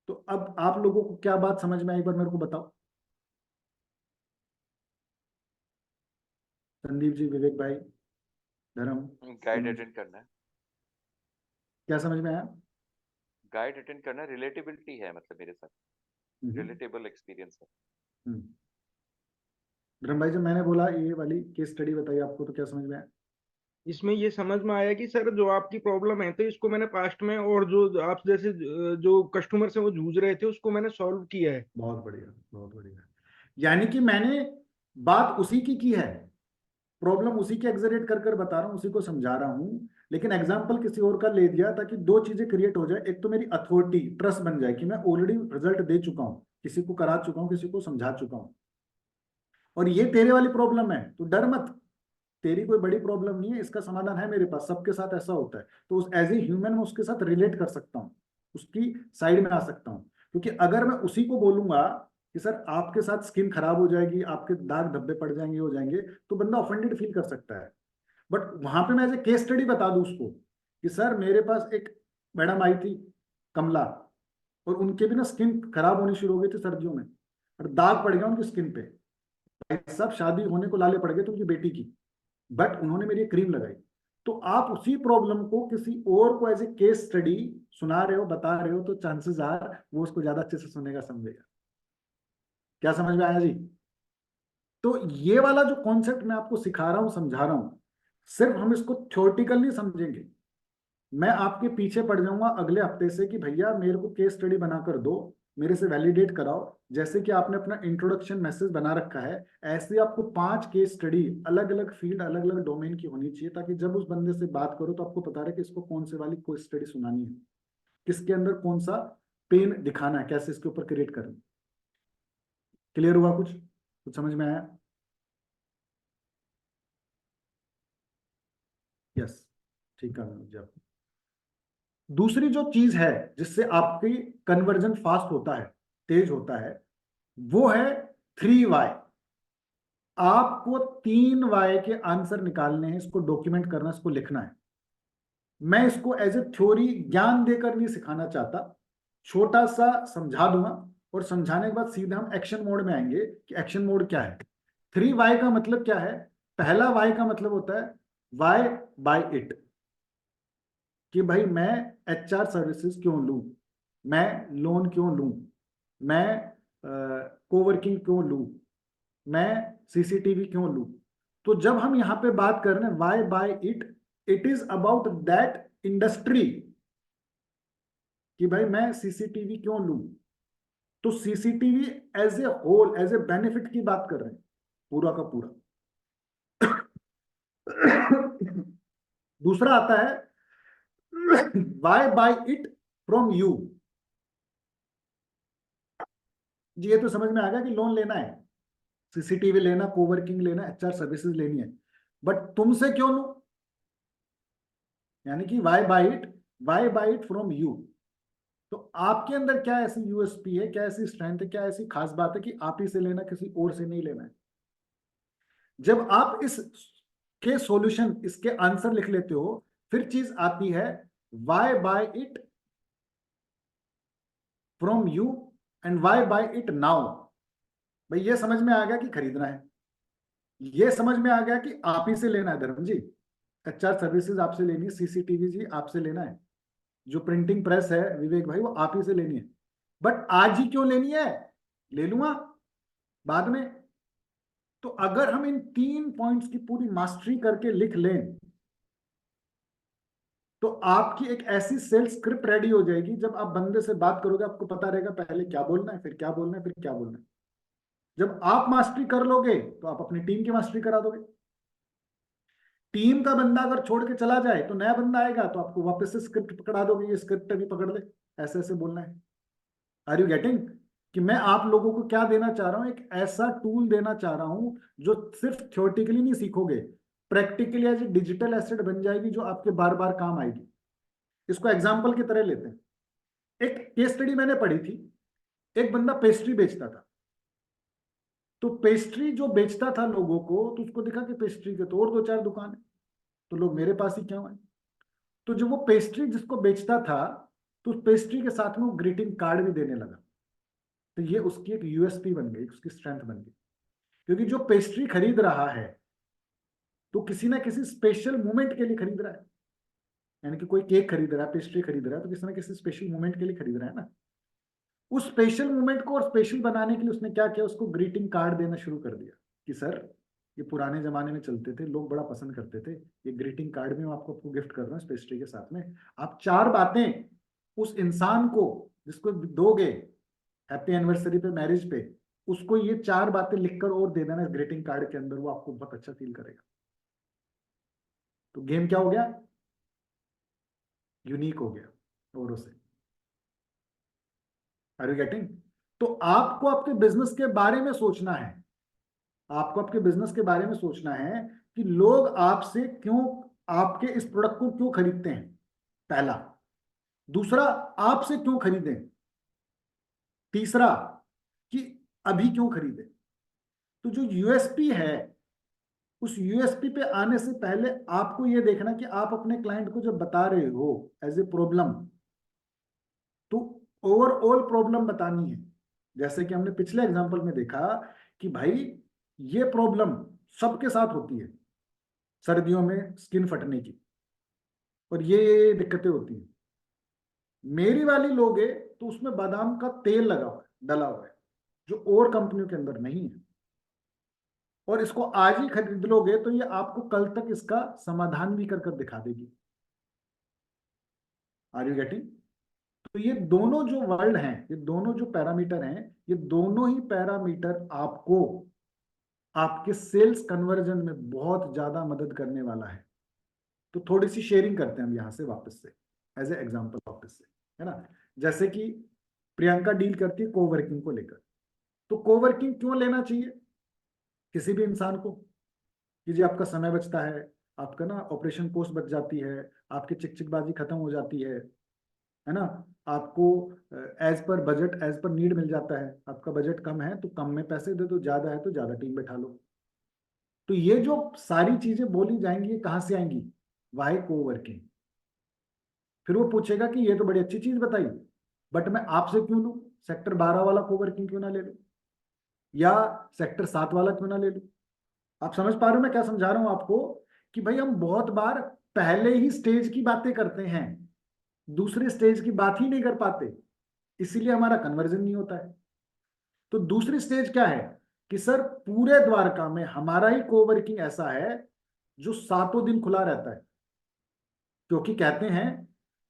A: तो अब आप लोगों को क्या बात समझ में आई, एक बार मेरे को बताओ। संदीप जी, विवेक भाई, धर्म,
D: गाइड अटेंड करना है,
A: क्या समझ में आया?
D: गाइड अटेंड करना, रिलेटेबिलिटी है, मतलब मेरे साथ
A: हम्म,
D: रिलेटेबल एक्सपीरियंस है।
A: हम्म। धर्म भाई, जब मैंने बोला ये वाली केस स्टडी बताई आपको, तो क्या समझ में आया?
C: इसमें ये समझ में आया कि सर जो आपकी प्रॉब्लम है तो इसको मैंने पास्ट में, और जो आप जैसे जो कस्टमर से वो जूझ रहे थे उसको मैंने सॉल्व किया है।
A: बहुत बढ़िया, बहुत बढ़िया। यानी कि मैंने बात उसी की है, प्रॉब्लम उसी के एग्जरेट कर कर बता रहा हूँ, उसी को समझा रहा हूँ, लेकिन एग्जाम्पल किसी और का ले दिया, ताकि 2 चीजें क्रिएट हो जाए। एक तो मेरी अथॉरिटी, ट्रस्ट बन जाए कि मैं ऑलरेडी रिजल्ट दे चुका हूँ, किसी को करा चुका हूँ, किसी को समझा चुका हूँ, और ये तेरे वाली प्रॉब्लम है तो डर मत, तेरी कोई बड़ी प्रॉब्लम नहीं है, इसका समाधान है मेरे पास, सबके साथ ऐसा होता है। तो उस एज ए ह्यूमन में उसके साथ रिलेट कर सकता हूँ, उसकी साइड में आ सकता हूँ। क्योंकि अगर मैं उसी को बोलूंगा कि सर आपके साथ स्किन खराब हो जाएगी, आपके दाग धब्बे पड़ जाएंगे, हो जाएंगे, तो बंदा ऑफेंडेड फील कर सकता है। बट वहां पे मैं एज ए केस स्टडी बता दूं उसको कि सर मेरे पास एक मैडम आई थी कमला, और उनके भी ना स्किन खराब होनी शुरू हो गई थी सर्दियों में, और दाग पड़ गया उनकी स्किन पे, सब शादी होने को लाले पड़ गए थे उनकी बेटी की, बट उन्होंने मेरी क्रीम लगाई। तो आप उसी प्रॉब्लम को किसी और को एज ए केस स्टडी सुना रहे हो, बता रहे हो, तो चांसेस आर वो उसको ज्यादा अच्छे से सुनेगा, समझेगा। क्या समझ में आया जी? तो ये वाला जो कॉन्सेप्ट मैं आपको सिखा रहा हूं, समझा रहा हूं, सिर्फ हम इसको थ्योरेटिकल नहीं समझेंगे, मैं आपके पीछे पड़ जाऊंगा अगले हफ्ते से कि भैया मेरे को केस स्टडी बनाकर दो, मेरे से वैलिडेट कराओ। जैसे कि आपने अपना इंट्रोडक्शन मैसेज बना रखा है, ऐसे आपको 5 केस स्टडी अलग अलग फील्ड, अलग अलग डोमेन की होनी चाहिए, ताकि जब उस बंदे से बात करो तो आपको पता रहे कि इसको कौन से वाली केस स्टडी सुनानी है, किसके अंदर कौन सा पेन दिखाना है, कैसे इसके ऊपर क्रिएट करना। क्लियर हुआ? कुछ समझ में आया? यस, ठीक है जब दूसरी जो चीज है जिससे आपकी कन्वर्जन फास्ट होता है, तेज होता है, वो है 3 वाई। आपको 3 वाई के आंसर निकालने हैं, इसको डॉक्यूमेंट करना, इसको लिखना है। मैं इसको एज ए थ्योरी ज्ञान देकर नहीं सिखाना चाहता, छोटा सा समझा दूंगा, और समझाने के बाद सीधे हम एक्शन मोड में आएंगे कि एक्शन मोड क्या है। 3 वाई का मतलब क्या है? पहला वाई का मतलब होता है वाई बाय इट, कि भाई मैं HR सर्विसेज क्यों लूं, मैं लोन क्यों लूं, मैं कोवर्किंग क्यों लूं, मैं CCTV क्यों लूं। तो जब हम यहां पे बात कर रहे हैं why buy it, it is about that industry, कि भाई मैं CCTV क्यों लूं। तो CCTV as a whole, as a benefit की बात कर रहे हैं, पूरा का पूरा। दूसरा आता है why buy it from you. जी ये तो समझ में आ गया कि लोन लेना है, CCTV लेना, कोवर्किंग लेना, HR सर्विसेज लेनी है, बट तुमसे क्यों लूं? यानी कि why buy it from you. तो आपके अंदर क्या ऐसी USP है, क्या ऐसी स्ट्रेंथ है, क्या ऐसी खास बात है कि आप ही से लेना, किसी और से नहीं लेना है। जब आप इस के सॉल्यूशन, इसके आंसर लिख लेते हो, फिर चीज आती है why buy it from you and why buy it now. भाई ये समझ में आ गया कि खरीदना है, ये समझ में आ गया कि आप ही से लेना है धर्म जी, HR सर्विसेज आपसे लेनी है, CCTV जी आपसे लेना है, जो प्रिंटिंग प्रेस है विवेक भाई वो आप ही से लेनी है। बट आज ही क्यों लेनी है? ले लूंगा बाद में। तो अगर हम इन 3 पॉइंट्स की पूरी मास्टरी करके लिख लें, तो आपकी एक ऐसी सेल्स स्क्रिप्ट रेडी हो जाएगी, जब आप बंदे से बात करोगे आपको पता रहेगा पहले क्या बोलना है, फिर क्या बोलना है, फिर क्या बोलना है। जब आप मास्टरी कर लोगे तो आप अपनी टीम की मास्टरी करा दोगे। टीम का बंदा अगर छोड़ के चला जाए तो नया बंदा आएगा तो आपको वापस से स्क्रिप्ट पकड़ा दोगे, ये स्क्रिप्ट अभी पकड़ ले, ऐसे ऐसे बोलना है। Are you getting? कि मैं आप लोगों को क्या देना चाह रहा हूं? एक ऐसा टूल देना चाह रहा हूं जो सिर्फ थ्योरेटिकली नहीं सीखोगे, practically as a digital asset बन जाएगी, जो आपके बार बार काम आएगी। इसको एग्जाम्पल की तरह लेते हैं। एक केस स्टडी मैंने पढ़ी थी, एक बंदा पेस्ट्री बेचता था। तो पेस्ट्री जो बेचता था लोगों को, तो उसको देखा कि पेस्ट्री के तो और 2-4 दुकान है, तो लोग मेरे पास ही क्यों आए। तो जब वो पेस्ट्री जिसको बेचता था, तो उस पेस्ट्री के साथ में वो ग्रीटिंग कार्ड भी देने लगा। तो ये उसकी एक USP बन गई, उसकी स्ट्रेंथ बन गई, क्योंकि जो पेस्ट्री खरीद रहा है तो किसी ना किसी स्पेशल मोमेंट के लिए खरीद रहा है। यानी कि कोई केक खरीद रहा है, पेस्ट्री खरीद रहा है, तो किसी ना किसी स्पेशल मोमेंट के लिए खरीद रहा है ना। उस स्पेशल मोमेंट को और स्पेशल बनाने के लिए उसने क्या किया, उसको ग्रीटिंग कार्ड देना शुरू कर दिया कि सर ये पुराने जमाने में चलते थे, लोग बड़ा पसंद करते थे, ये ग्रीटिंग कार्ड में आपको गिफ्ट कर रहा हूँ पेस्ट्री के साथ में। आप 4 बातें उस इंसान को जिसको दोगे हैप्पी एनिवर्सरी पे, मैरिज पे, उसको ये 4 बातें लिखकर और दे देना ग्रीटिंग कार्ड के अंदर, वो आपको बहुत अच्छा फील करेगा। तो गेम क्या हो गया? यूनिक हो गया औरों से। Are you getting? तो आपको आपके बिजनेस के बारे में सोचना है, आपको आपके बिजनेस के बारे में सोचना है कि लोग आपसे क्यों, आपके इस प्रोडक्ट को क्यों खरीदते हैं, पहला। दूसरा, आपसे क्यों खरीदें। तीसरा, कि अभी क्यों खरीदें। तो जो USP है उस यूएसपी पे आने से पहले आपको ये देखना कि आप अपने क्लाइंट को जब बता रहे हो एज ए प्रॉब्लम, तो ओवरऑल प्रॉब्लम बतानी है। जैसे कि हमने पिछले एग्जांपल में देखा कि भाई ये प्रॉब्लम सबके साथ होती है, सर्दियों में स्किन फटने की, और ये दिक्कतें होती हैं। मेरी वाली लोगे तो उसमें बादाम का तेल लगा हुआ है, डला हुआ है, जो और कंपनियों के अंदर नहीं है, और इसको आज ही खरीद लोगे तो ये आपको कल तक इसका समाधान भी कर दिखा देगी। Are you getting? तो ये दोनों जो वर्ड हैं, ये दोनों जो पैरामीटर हैं, ये दोनों ही पैरामीटर आपको आपके सेल्स कन्वर्जन में बहुत ज्यादा मदद करने वाला है। तो थोड़ी सी शेयरिंग करते हैं हम यहां से वापस से, एज ए एग्जांपल वापस से, है ना। जैसे कि प्रियंका डील करती है कोवर्किंग को लेकर, तो कोवर्किंग क्यों लेना चाहिए किसी भी इंसान को? कि जी आपका समय बचता है, आपका ना ऑपरेशन कॉस्ट बच जाती है, आपकी चिकचिकबाजी खत्म हो जाती है ना, आपको as per budget, as per need मिल जाता है। आपका बजट कम है तो कम में पैसे दे दो, ज्यादा है तो ज्यादा टीम बैठा लो। तो ये जो सारी चीजें बोली जाएंगी, ये कहाँ से आएंगी? Why coworking. फिर वो पूछेगा कि ये तो बड़ी अच्छी चीज बताई, बट मैं आपसे क्यों लूं? सेक्टर 12 वाला कोवर्किंग क्यों ना ले लूं, या सेक्टर 7 वाला क्यों ना ले लूं? आप समझ पा रहे हो मैं क्या समझा रहा हूं आपको? कि भाई हम बहुत बार पहले ही स्टेज की बातें करते हैं, दूसरे स्टेज की बात ही नहीं कर पाते, इसीलिए हमारा कन्वर्जन नहीं होता है। तो दूसरी स्टेज क्या है कि सर पूरे द्वारका में हमारा ही कोवर्किंग ऐसा है जो 7 दिन खुला रहता है, क्योंकि कहते हैं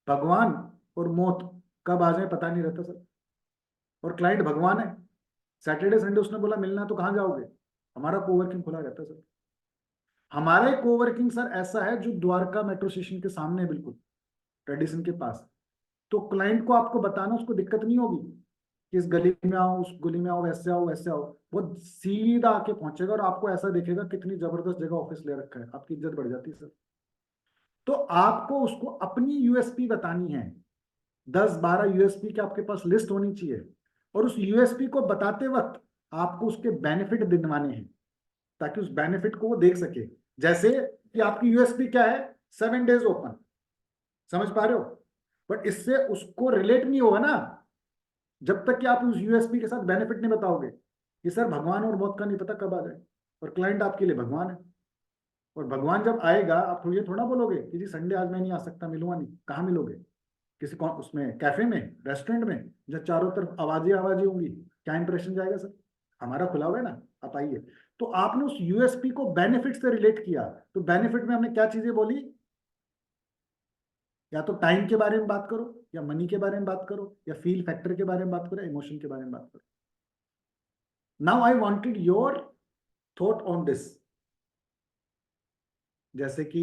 A: भगवान और मौत कब आ जाए पता नहीं रहता सर, और क्लाइंट भगवान है। सैटरडे संडे उसने बोला मिलना है तो कहाँ जाओगे? हमारा कोवर्किंग खुला रहता है सर। हमारा ही कोवर्किंग सर ऐसा है जो द्वारका मेट्रो स्टेशन के सामने है, बिल्कुल ट्रेडिशन के पास। तो क्लाइंट को आपको बताना उसको दिक्कत नहीं होगी कि इस गली में आओ, उस गली में आओ, वैसे आओ वैसे आओ। वो सीधा आके पहुंचेगा और आपको ऐसा देखेगा कितनी जबरदस्त जगह ऑफिस ले रखा है, आपकी इज्जत बढ़ जाती है सर। तो आपको उसको अपनी यूएसपी बतानी है, 10-12 यूएसपी की आपके पास लिस्ट होनी चाहिए, और उस यूएसपी को बताते वक्त आपको उसके बेनिफिट दिलवाने हैं, ताकि उस बेनिफिट को वो देख सके। जैसे कि आपकी यूएसपी क्या है? 7 days ओपन, समझ पा रहे हो? बट इससे उसको रिलेट नहीं होगा ना जब तक कि आप उस यूएसपी के साथ बेनिफिट नहीं बताओगे कि सर भगवान और मौत का नहीं पता कब आ जाए, और क्लाइंट आपके लिए भगवान है। और भगवान जब आएगा आप ये थोड़ा बोलोगे कि जी संडे आज मैं नहीं आ सकता, मिलूंगा नहीं। कहाँ मिलोगे? किसी कौन उसमें कैफे में, रेस्टोरेंट में, जब चारों तरफ आवाजें आवाजें होंगी, क्या इंप्रेशन जाएगा सर? हमारा खुला हुआ है ना, आप आइए। तो आपने उस यूएसपी को बेनिफिट से रिलेट किया, तो बेनिफिट में हमने क्या चीजें बोली? या तो टाइम के बारे में बात करो, या मनी के बारे में बात करो, या फील फैक्टर के बारे में बात करो, इमोशन के बारे में बात करो। Now I wanted your thought on this. जैसे कि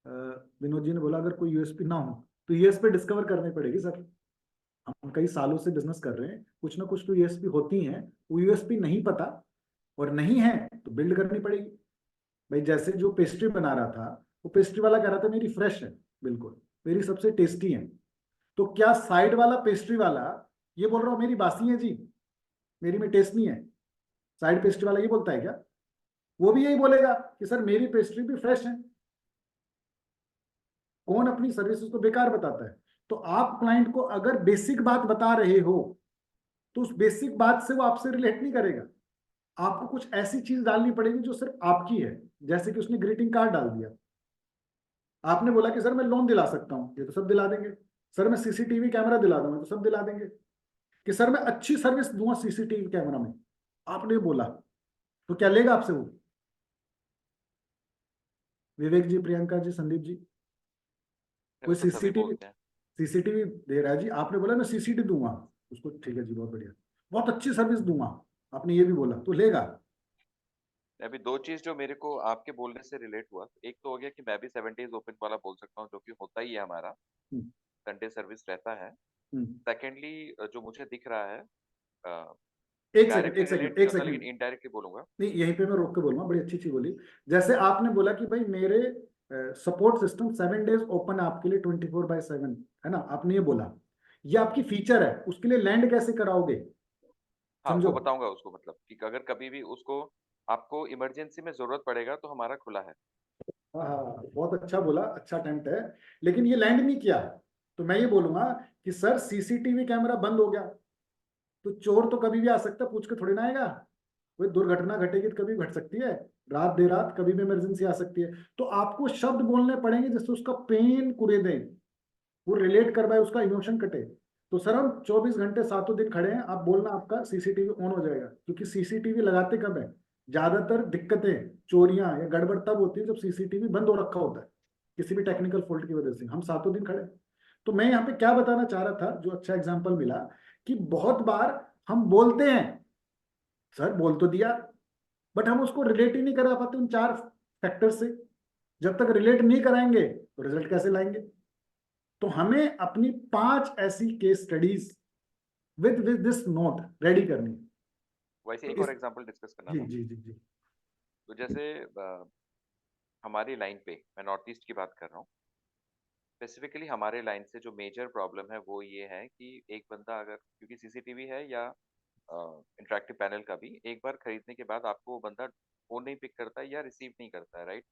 A: विनोद जी ने बोला अगर कोई यूएसपी ना हो तो यूएसपी डिस्कवर करनी पड़ेगी सर। हम कई सालों से बिजनेस कर रहे हैं, कुछ ना कुछ तो यूएसपी होती हैं, वो यूएसपी नहीं पता और नहीं है तो बिल्ड करनी पड़ेगी। भाई जैसे जो पेस्ट्री बना रहा था, वो पेस्ट्री वाला कह रहा था मेरी फ्रेश है, बिल्कुल मेरी सबसे टेस्टी है। तो क्या साइड वाला पेस्ट्री वाला ये बोल रहा हूँ मेरी बासी है जी, मेरी में टेस्ट नहीं है? साइड पेस्ट्री वाला ये बोलता है क्या? वो भी यही बोलेगा कि सर मेरी पेस्ट्री भी फ्रेश है। कौन अपनी सर्विसेज को बेकार बताता है? तो आप क्लाइंट को अगर बेसिक बात बता रहे हो तो उस बेसिक बात से वो आपसे रिलेट नहीं करेगा। आपको कुछ ऐसी चीज डालनी पड़ेगी जो सिर्फ आपकी है। जैसे कि उसने ग्रीटिंग कार्ड डाल दिया, आपने बोला कि सर मैं लोन दिला सकता हूँ, ये तो सब दिला देंगे। सर मैं सीसीटीवी कैमरा दिला दूंगा, तो सब दिला देंगे। कि सर मैं अच्छी सर्विस दूंगा सीसीटीवी कैमरा में, आपने बोला, तो क्या लेगा आपसे वो? विवेक जी, प्रियंका जी, संदीप जी, कोई
D: तो सभी
A: सीसीटीवी
D: बोलते हैं।
A: सीसीटीवी दे रहा है जी, आपने बोला मैं सीसीटीवी दूंगा उसको, ठीक है जी बहुत बढ़िया, बहुत अच्छी सर्विस दूंगा, आपने ये भी बोला, तो लेगा।
D: अभी दो चीज जो मेरे को आपके बोलने से रिलेट हुआ, एक तो हो गया कि मैं भी 7 days ओपन वाला बोल सकता हूँ, जो कि होता ही है हमारा,
A: हम्म,
D: संडे सर्विस रहता है।
A: हम्म।
D: सेकेंडली जो मुझे दिख रहा है,
A: एक सेकंड
D: डायरेक्टली
A: एक सेकंड
D: रिलेट नहीं
A: एक
D: होता लेकिन
A: सेकंड
D: इनडायरेक्टली बोलूंगा।
A: नहीं, यहीं पे मैं रोक के बोलूंगा, बड़ी अच्छी चीज बोली। जैसे आपने बोला कि भाई मेरे सपोर्ट सिस्टम 7 days ओपन है आपके लिए 24/7, है ना, आपने ये बोला। ये आपकी फीचर है, उसके लिए लैंड कैसे कराओगे?
D: हाँ,
A: समझो।
D: वो बताऊंगा उसको, मतलब कि अगर कभी भी उसको आपको इमरजेंसी में जरूरत पड़ेगा तो हमारा खुला है।
A: हाँ हाँ, बहुत अच्छा बोला, अच्छा अटेम्प्ट है, लेकिन ये लैंड नहीं किया। तो मैं ये बोलूंगा कि सर सीसीटीवी कैमरा बंद हो गया तो चोर तो कभी भी आ सकता है, पूछ के थोड़ी ना आएगा। कोई दुर्घटना घटेगी तो कभी घट सकती है, रात दे रात कभी भी इमरजेंसी आ सकती है। तो आपको शब्द बोलने पड़ेंगे जिससे उसका पेन कुरे दें, वो रिलेट कर पाए, उसका इमोशन कटे। तो सर हम 24 घंटे सातों दिन खड़े हैं, आप बोलना आपका सीसीटीवी ऑन हो जाएगा, क्योंकि सीसीटीवी लगाते कब है, ज्यादातर दिक्कतें चोरियां या गड़बड़ तब होती है जब सीसीटीवी बंद हो रखा होता है किसी भी टेक्निकल फॉल्ट की वजह से। हम सातों दिन खड़े हैं। तो मैं यहाँ पे क्या बताना चाह रहा था, जो अच्छा एग्जाम्पल मिला, कि बहुत बार हम बोलते हैं सर बोल तो दिया, बट हम उसको रिलेट ही नहीं करा पाते उन 4 फैक्टर से। जब तक रिलेट नहीं कराएंगे तो रिजल्ट कैसे लाएंगे। तो हमें अपनी 5 ऐसी case studies with this note ready करनी है।
D: वैसे
A: तो
D: एक
A: इस
D: और एग्जांपल डिस्कस करना
A: जी
D: था।
A: जी जी जी।
D: तो जैसे हमारी लाइन पे, मैं नॉर्थ ईस्ट की बात कर रहा हूँ, स्पेसिफिकली हमारे लाइन से जो मेजर प्रॉब्लम है वो ये है कि एक बंदा अगर, क्योंकि सीसीटीवी है या इंटरेक्टिव पैनल का भी, एक बार खरीदने के बाद आपको वो बंदा फोन नहीं पिक करता है या रिसीव नहीं करता है, राइट?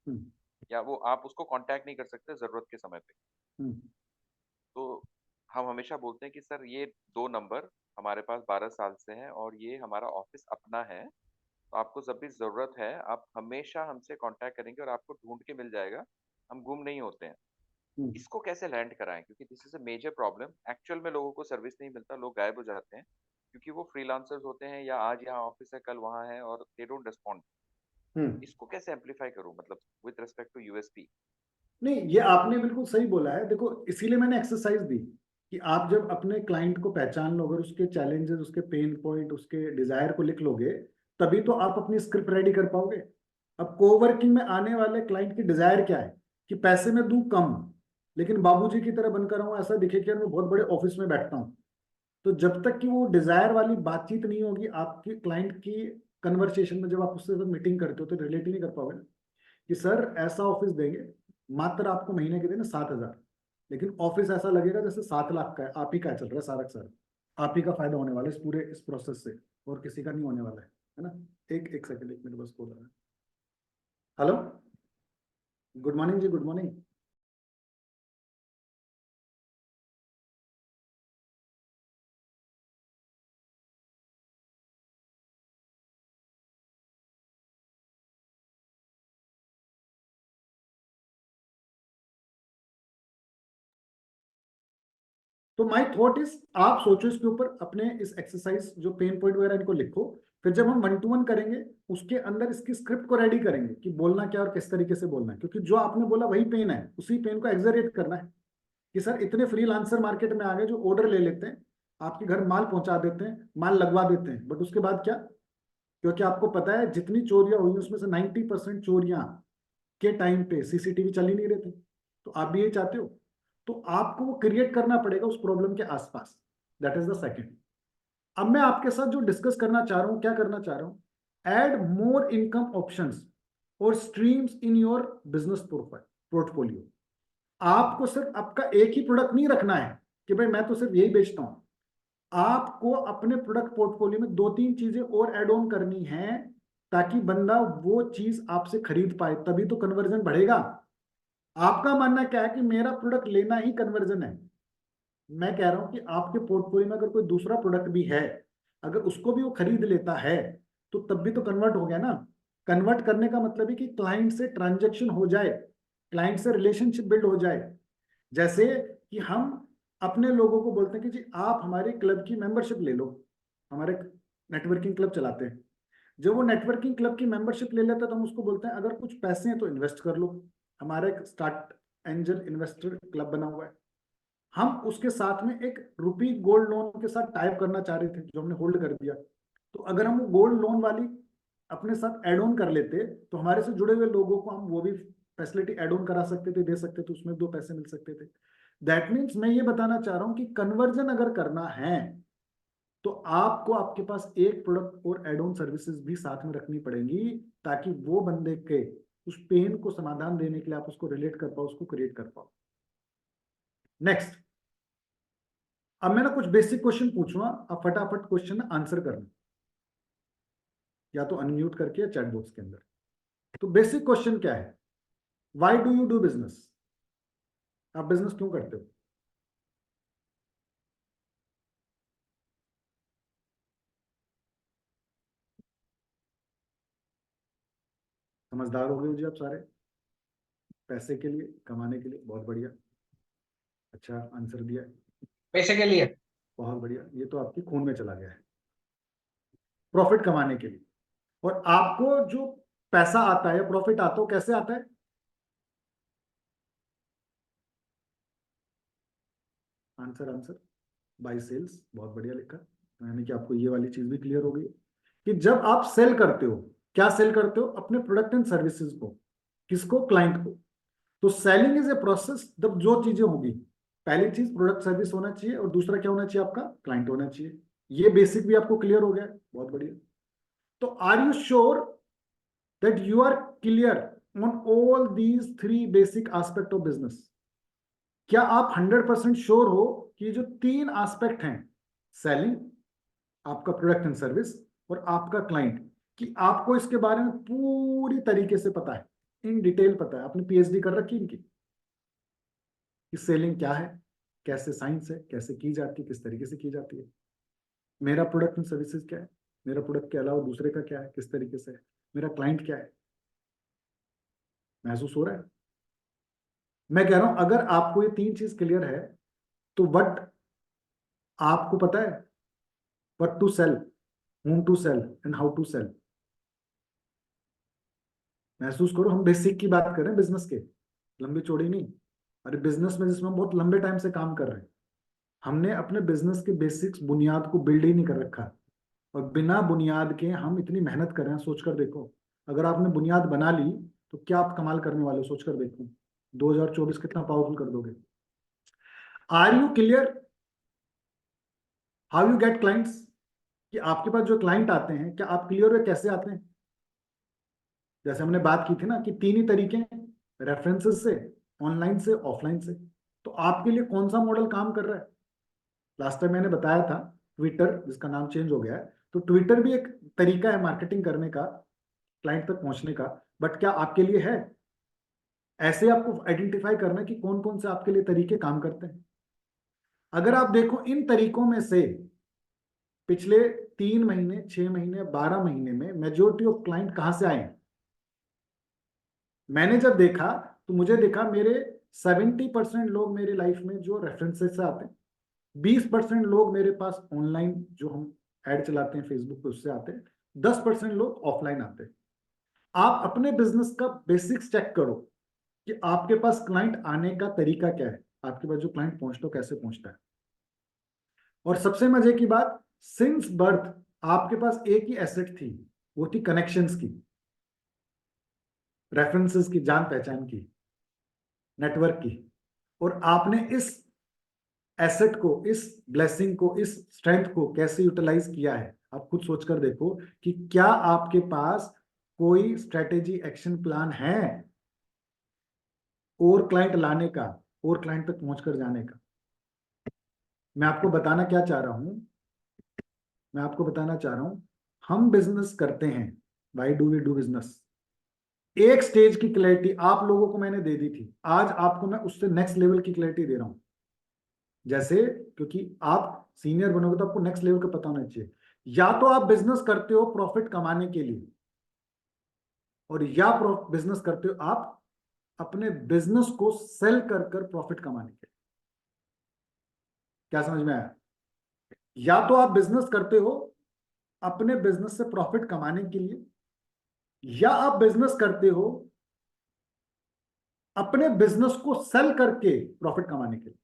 A: हम्म,
D: या वो आप उसको कांटेक्ट नहीं कर सकते जरूरत के समय पे।
A: हम्म,
D: तो हम हमेशा बोलते हैं कि सर ये 2 नंबर हमारे पास 12 साल से हैं और ये हमारा ऑफिस अपना है, तो आपको जब भी जरूरत है आप हमेशा हमसे कांटेक्ट करेंगे और आपको ढूंढ के मिल जाएगा, हम गुम नहीं होते हैं।
A: हम्म,
D: इसको कैसे लैंड कराएं, क्योंकि this is a major problem. Actual में लोगों को सर्विस नहीं मिलता, लोग गायब हो जाते हैं क्योंकि वो फ्रीलांसर्स होते हैं या आज यहाँ ऑफिस है कल वहाँ है और दे डोंट रिस्पॉन्ड।
A: हम्म।
D: इसको कैसे एम्पलीफाई करूं, मतलब विद रिस्पेक्ट टू यूएसपी?
A: नहीं, ये आपने बिल्कुल सही बोला है। देखो इसीलिए मैंने एक्सरसाइज दी कि आप जब अपने क्लाइंट को पहचान लोगे, उसके चैलेंजेस, उसके पेन पॉइंट, उसके डिजायर को लिख लोगे, तभी तो आप अपनी स्क्रिप्ट रेडी कर पाओगे। अब कोवर्किंग में आने वाले क्लाइंट की डिजायर क्या है, कि पैसे में दूं कम, लेकिन बाबूजी की तरह बनकर रहूं, ऐसा दिखे कि यार मैं बहुत बड़े ऑफिस में बैठता हूं। तो जब तक कि वो डिजायर वाली बातचीत नहीं होगी आपकी क्लाइंट की कन्वर्सेशन में, जब आप उससे मीटिंग करते हो तो रिलेट ही नहीं कर पाओगे ना, कि सर ऐसा ऑफिस देंगे, मात्र आपको महीने के देना 7,000, लेकिन ऑफिस ऐसा लगेगा जैसे 7 लाख का है, आप ही का चल रहा है सारा का सारा, आप ही का फायदा होने वाला है इस पूरे इस प्रोसेस से, और किसी का नहीं होने वाला है ना। एक एक सेकंड, एक मिनट बस बोल रहा है। हेलो, गुड मॉर्निंग जी, गुड मॉर्निंग। तो माय थॉट इज, आप सोचो इसके ऊपर, अपने इस एक्सरसाइज जो पेन पॉइंट वगैरह इनको लिखो, फिर जब हम 1 to 1 करेंगे उसके अंदर इसकी स्क्रिप्ट को रेडी करेंगे कि बोलना क्या और किस तरीके से बोलना है, क्योंकि जो आपने बोला वही पेन है, उसी पेन को एक्सरेट करना है। कि सर इतने फ्रीलांसर मार्केट में आ गए जो ऑर्डर ले लेते हैं, आपके घर माल पहुंचा देते हैं, माल लगवा देते हैं, बट उसके बाद क्या, क्योंकि आपको पता है जितनी चोरियां हुई उसमें से 90% चोरियां के टाइम पे सीसीटीवी चल ही नहीं रहे थे। तो आप भी यही चाहते हो, तो आपको वो क्रिएट करना पड़ेगा उस प्रॉब्लम के आसपास। That is the second. अब मैं आपके साथ जो डिस्कस करना चाह रहा हूं, क्या करना चाह रहा हूं, एड मोर इनकम ऑप्शंस और streams in your business profile portfolio. आपको सिर्फ आपका एक ही प्रोडक्ट नहीं रखना है कि भाई मैं तो सिर्फ यही बेचता हूं, आपको अपने प्रोडक्ट पोर्टफोलियो में 2-3 चीजें और ऐड ऑन करनी है, ताकि बंदा वो चीज आपसे खरीद पाए, तभी तो कन्वर्जन बढ़ेगा। आपका मानना क्या है कि मेरा प्रोडक्ट लेना ही कन्वर्जन है, मैं कह रहा हूं कि आपके पोर्टफोलियो में अगर कोई दूसरा प्रोडक्ट भी है, अगर उसको भी वो खरीद लेता है, तो तब भी तो कन्वर्ट हो गया ना। कन्वर्ट करने का मतलब है कि क्लाइंट से ट्रांजेक्शन हो जाए, क्लाइंट से रिलेशनशिप बिल्ड हो जाए। जैसे कि हम अपने लोगों को बोलते हैं कि जी आप हमारे क्लब की मेंबरशिप ले लो, हमारे नेटवर्किंग क्लब चलाते हैं। जब वो नेटवर्किंग क्लब की मेंबरशिप ले लेता है तो हम उसको बोलते हैं अगर कुछ पैसे हैं तो इन्वेस्ट कर लो, हमारा एक स्टार्ट एंजल इन्वेस्टर क्लब बना हुआ है। हम उसके साथ में एक रुपी गोल्ड लोन के साथ टाइप करना चाह रहे थे, जो हमने होल्ड कर दिया। तो अगर हम गोल्ड लोन वाली अपने साथ एड ऑन कर लेते तो हमारे से जुड़े हुए लोगों को हम वो भी फैसिलिटी एड ऑन करा सकते थे, दे सकते थे, उसमें 2 पैसे मिल सकते थे। दैट मीन्स मैं ये बताना चाह रहा हूं कि कन्वर्जन अगर करना है तो आपको आपके पास एक प्रोडक्ट और एड ऑन सर्विसेज भी साथ में रखनी पड़ेंगी, ताकि वो बंदे के उस पेन को समाधान देने के लिए आप उसको रिलेट कर पाओ, उसको क्रिएट कर पाओ। नेक्स्ट, अब मैं ना कुछ बेसिक क्वेश्चन पूछूंगा, आप फटाफट क्वेश्चन आंसर करना। या तो अनम्यूट करके या चैट बॉक्स के अंदर। तो बेसिक क्वेश्चन क्या है, why do you do business? आप बिजनेस क्यों करते हो? समझदार हो गए हो जी आप सारे? पैसे के लिए, कमाने के लिए, बहुत बढ़िया, अच्छा आंसर दिया,
E: पैसे के लिए।
A: बहुत बढ़िया, ये तो आपके खून में चला गया है, प्रॉफिट कमाने के लिए। और आपको जो पैसा आता है, प्रॉफिट आता है, कैसे आता है? आंसर आंसर बाय सेल्स, बहुत बढ़िया लिखा। यानी कि आपको ये वाली चीज भी क्लियर हो गई कि जब आप सेल करते हो, क्या सेल करते हो? अपने प्रोडक्ट एंड सर्विसेज को। किसको? क्लाइंट को। तो सेलिंग इज ए प्रोसेस। जब जो चीजें होगी, पहली चीज प्रोडक्ट सर्विस होना चाहिए, और दूसरा क्या होना चाहिए? आपका क्लाइंट होना चाहिए। ये बेसिक भी आपको क्लियर हो गया है, बहुत बढ़िया। तो are you sure that you are clear on all these 3 basic aspect of business? क्या आप 100% श्योर हो कि जो 3 एस्पेक्ट हैं, सेलिंग, आपका प्रोडक्ट एंड सर्विस, और आपका क्लाइंट, कि आपको इसके बारे में पूरी तरीके से पता है, इन डिटेल पता है, आपने पीएचडी कर रखी इनकी, कि सेलिंग क्या है, कैसे साइंस है, कैसे की जाती है, किस तरीके से की जाती है, मेरा प्रोडक्ट एंड सर्विसेज क्या है, मेरा प्रोडक्ट के अलावा दूसरे का क्या है, किस तरीके से है, मेरा क्लाइंट क्या है। महसूस हो रहा है? मैं कह रहा हूं अगर आपको ये 3 चीज क्लियर है, तो वट आपको पता है, what to sell, whom to sell and how to sell. महसूस करो, हम बेसिक की बात कर रहे हैं बिजनेस के, लंबी चौड़ी नहीं। अरे बिजनेस में जिसमें हम बहुत लंबे टाइम से काम कर रहे हैं, हमने अपने बिजनेस के बेसिक्स, बुनियाद को बिल्ड ही नहीं कर रखा, और बिना बुनियाद के हम इतनी मेहनत कर रहे हैं। सोच कर देखो, अगर आपने बुनियाद बना ली तो क्या आप कमाल करने वाले हो, सोच कर देखो, 2024 कितना पावरफुल कर दोगे। Are you clear how you get clients? कि आपके पास जो क्लाइंट आते हैं, क्या आप क्लियर हो कैसे आते हैं? जैसे हमने बात की थी ना कि 3 ही तरीके हैं, रेफरेंसेस से, ऑनलाइन से, ऑफलाइन से। तो आपके लिए कौन सा मॉडल काम कर रहा है? लास्ट टाइम मैंने बताया था ट्विटर, जिसका नाम चेंज हो गया है। तो ट्विटर भी एक तरीका है मार्केटिंग करने का, क्लाइंट तक पहुंचने का। बट क्या आपके लिए है? ऐसे आपको आइडेंटिफाई करना है कि कौन कौन से आपके लिए तरीके काम करते हैं। अगर आप देखो इन तरीकों में से पिछले 3 महीने, 6 महीने, 12 महीने में मेजोरिटी ऑफ क्लाइंट कहां से आए हैं? मैंने जब देखा तो मुझे देखा मेरे 70% लोग मेरी लाइफ में जो रेफरेंसेस से आते हैं, 20% लोग मेरे पास ऑनलाइन जो हम ऐड चलाते हैं फेसबुक पे उससे आते हैं, 10% लोग ऑफलाइन आते हैं। आप अपने बिजनेस का बेसिक्स चेक करो कि आपके पास क्लाइंट आने का तरीका क्या है, आपके पास जो क्लाइंट पहुंचता है कैसे पहुंचता है। और सबसे मजे की बात, सिंस बर्थ आपके पास एक ही एसेट थी, वो थी कनेक्शंस की, रेफरेंसेस की, जान पहचान की, नेटवर्क की। और आपने इस एसेट को, इस ब्लेसिंग को, इस स्ट्रेंथ को कैसे यूटिलाइज किया है। आप खुद सोचकर देखो कि क्या आपके पास कोई स्ट्रेटेजी, एक्शन प्लान है और क्लाइंट लाने का, और क्लाइंट तक पहुंचकर जाने का। मैं आपको बताना क्या चाह रहा हूं, मैं आपको बताना चाह रहा हूं, हम बिजनेस करते हैं, why do we do business. एक स्टेज की क्लैरिटी आप लोगों को मैंने दे दी थी, आज आपको मैं उससे नेक्स्ट लेवल की क्लैरिटी दे रहा हूं। जैसे, क्योंकि आप सीनियर बनोगे तो आपको नेक्स्ट लेवल का पता होना चाहिए। या तो आप बिजनेस करते हो प्रॉफिट कमाने के लिए, और या बिजनेस करते हो आप अपने बिजनेस को सेल कर कर प्रॉफिट कमाने के लिए। क्या समझ में आया? या तो आप बिजनेस करते हो अपने बिजनेस से प्रॉफिट कमाने के लिए, या आप बिजनेस करते हो अपने बिजनेस को सेल करके प्रॉफिट कमाने के लिए।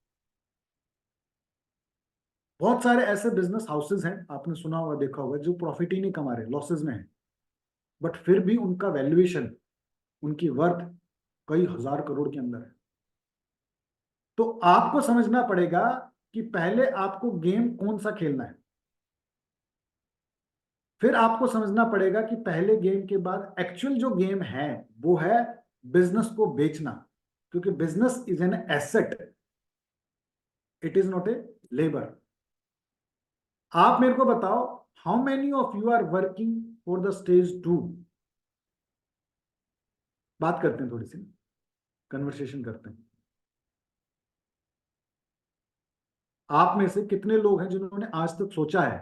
A: बहुत सारे ऐसे बिजनेस हाउसेज हैं, आपने सुना होगा, देखा होगा, जो प्रॉफिट ही नहीं कमा रहे, लॉसेज में है, बट फिर भी उनका वैल्यूएशन, उनकी वर्थ कई हजार करोड़ के अंदर है। तो आपको समझना पड़ेगा कि पहले आपको गेम कौन सा खेलना है, फिर आपको समझना पड़ेगा कि पहले गेम के बाद एक्चुअल जो गेम है वो है बिजनेस को बेचना, क्योंकि business is an asset, it is not a labour. आप मेरे को बताओ, how many of you are working for the stage 2? बात करते हैं, थोड़ी सी कन्वर्सेशन करते हैं। आप में से कितने लोग हैं जिन्होंने आज तक सोचा है?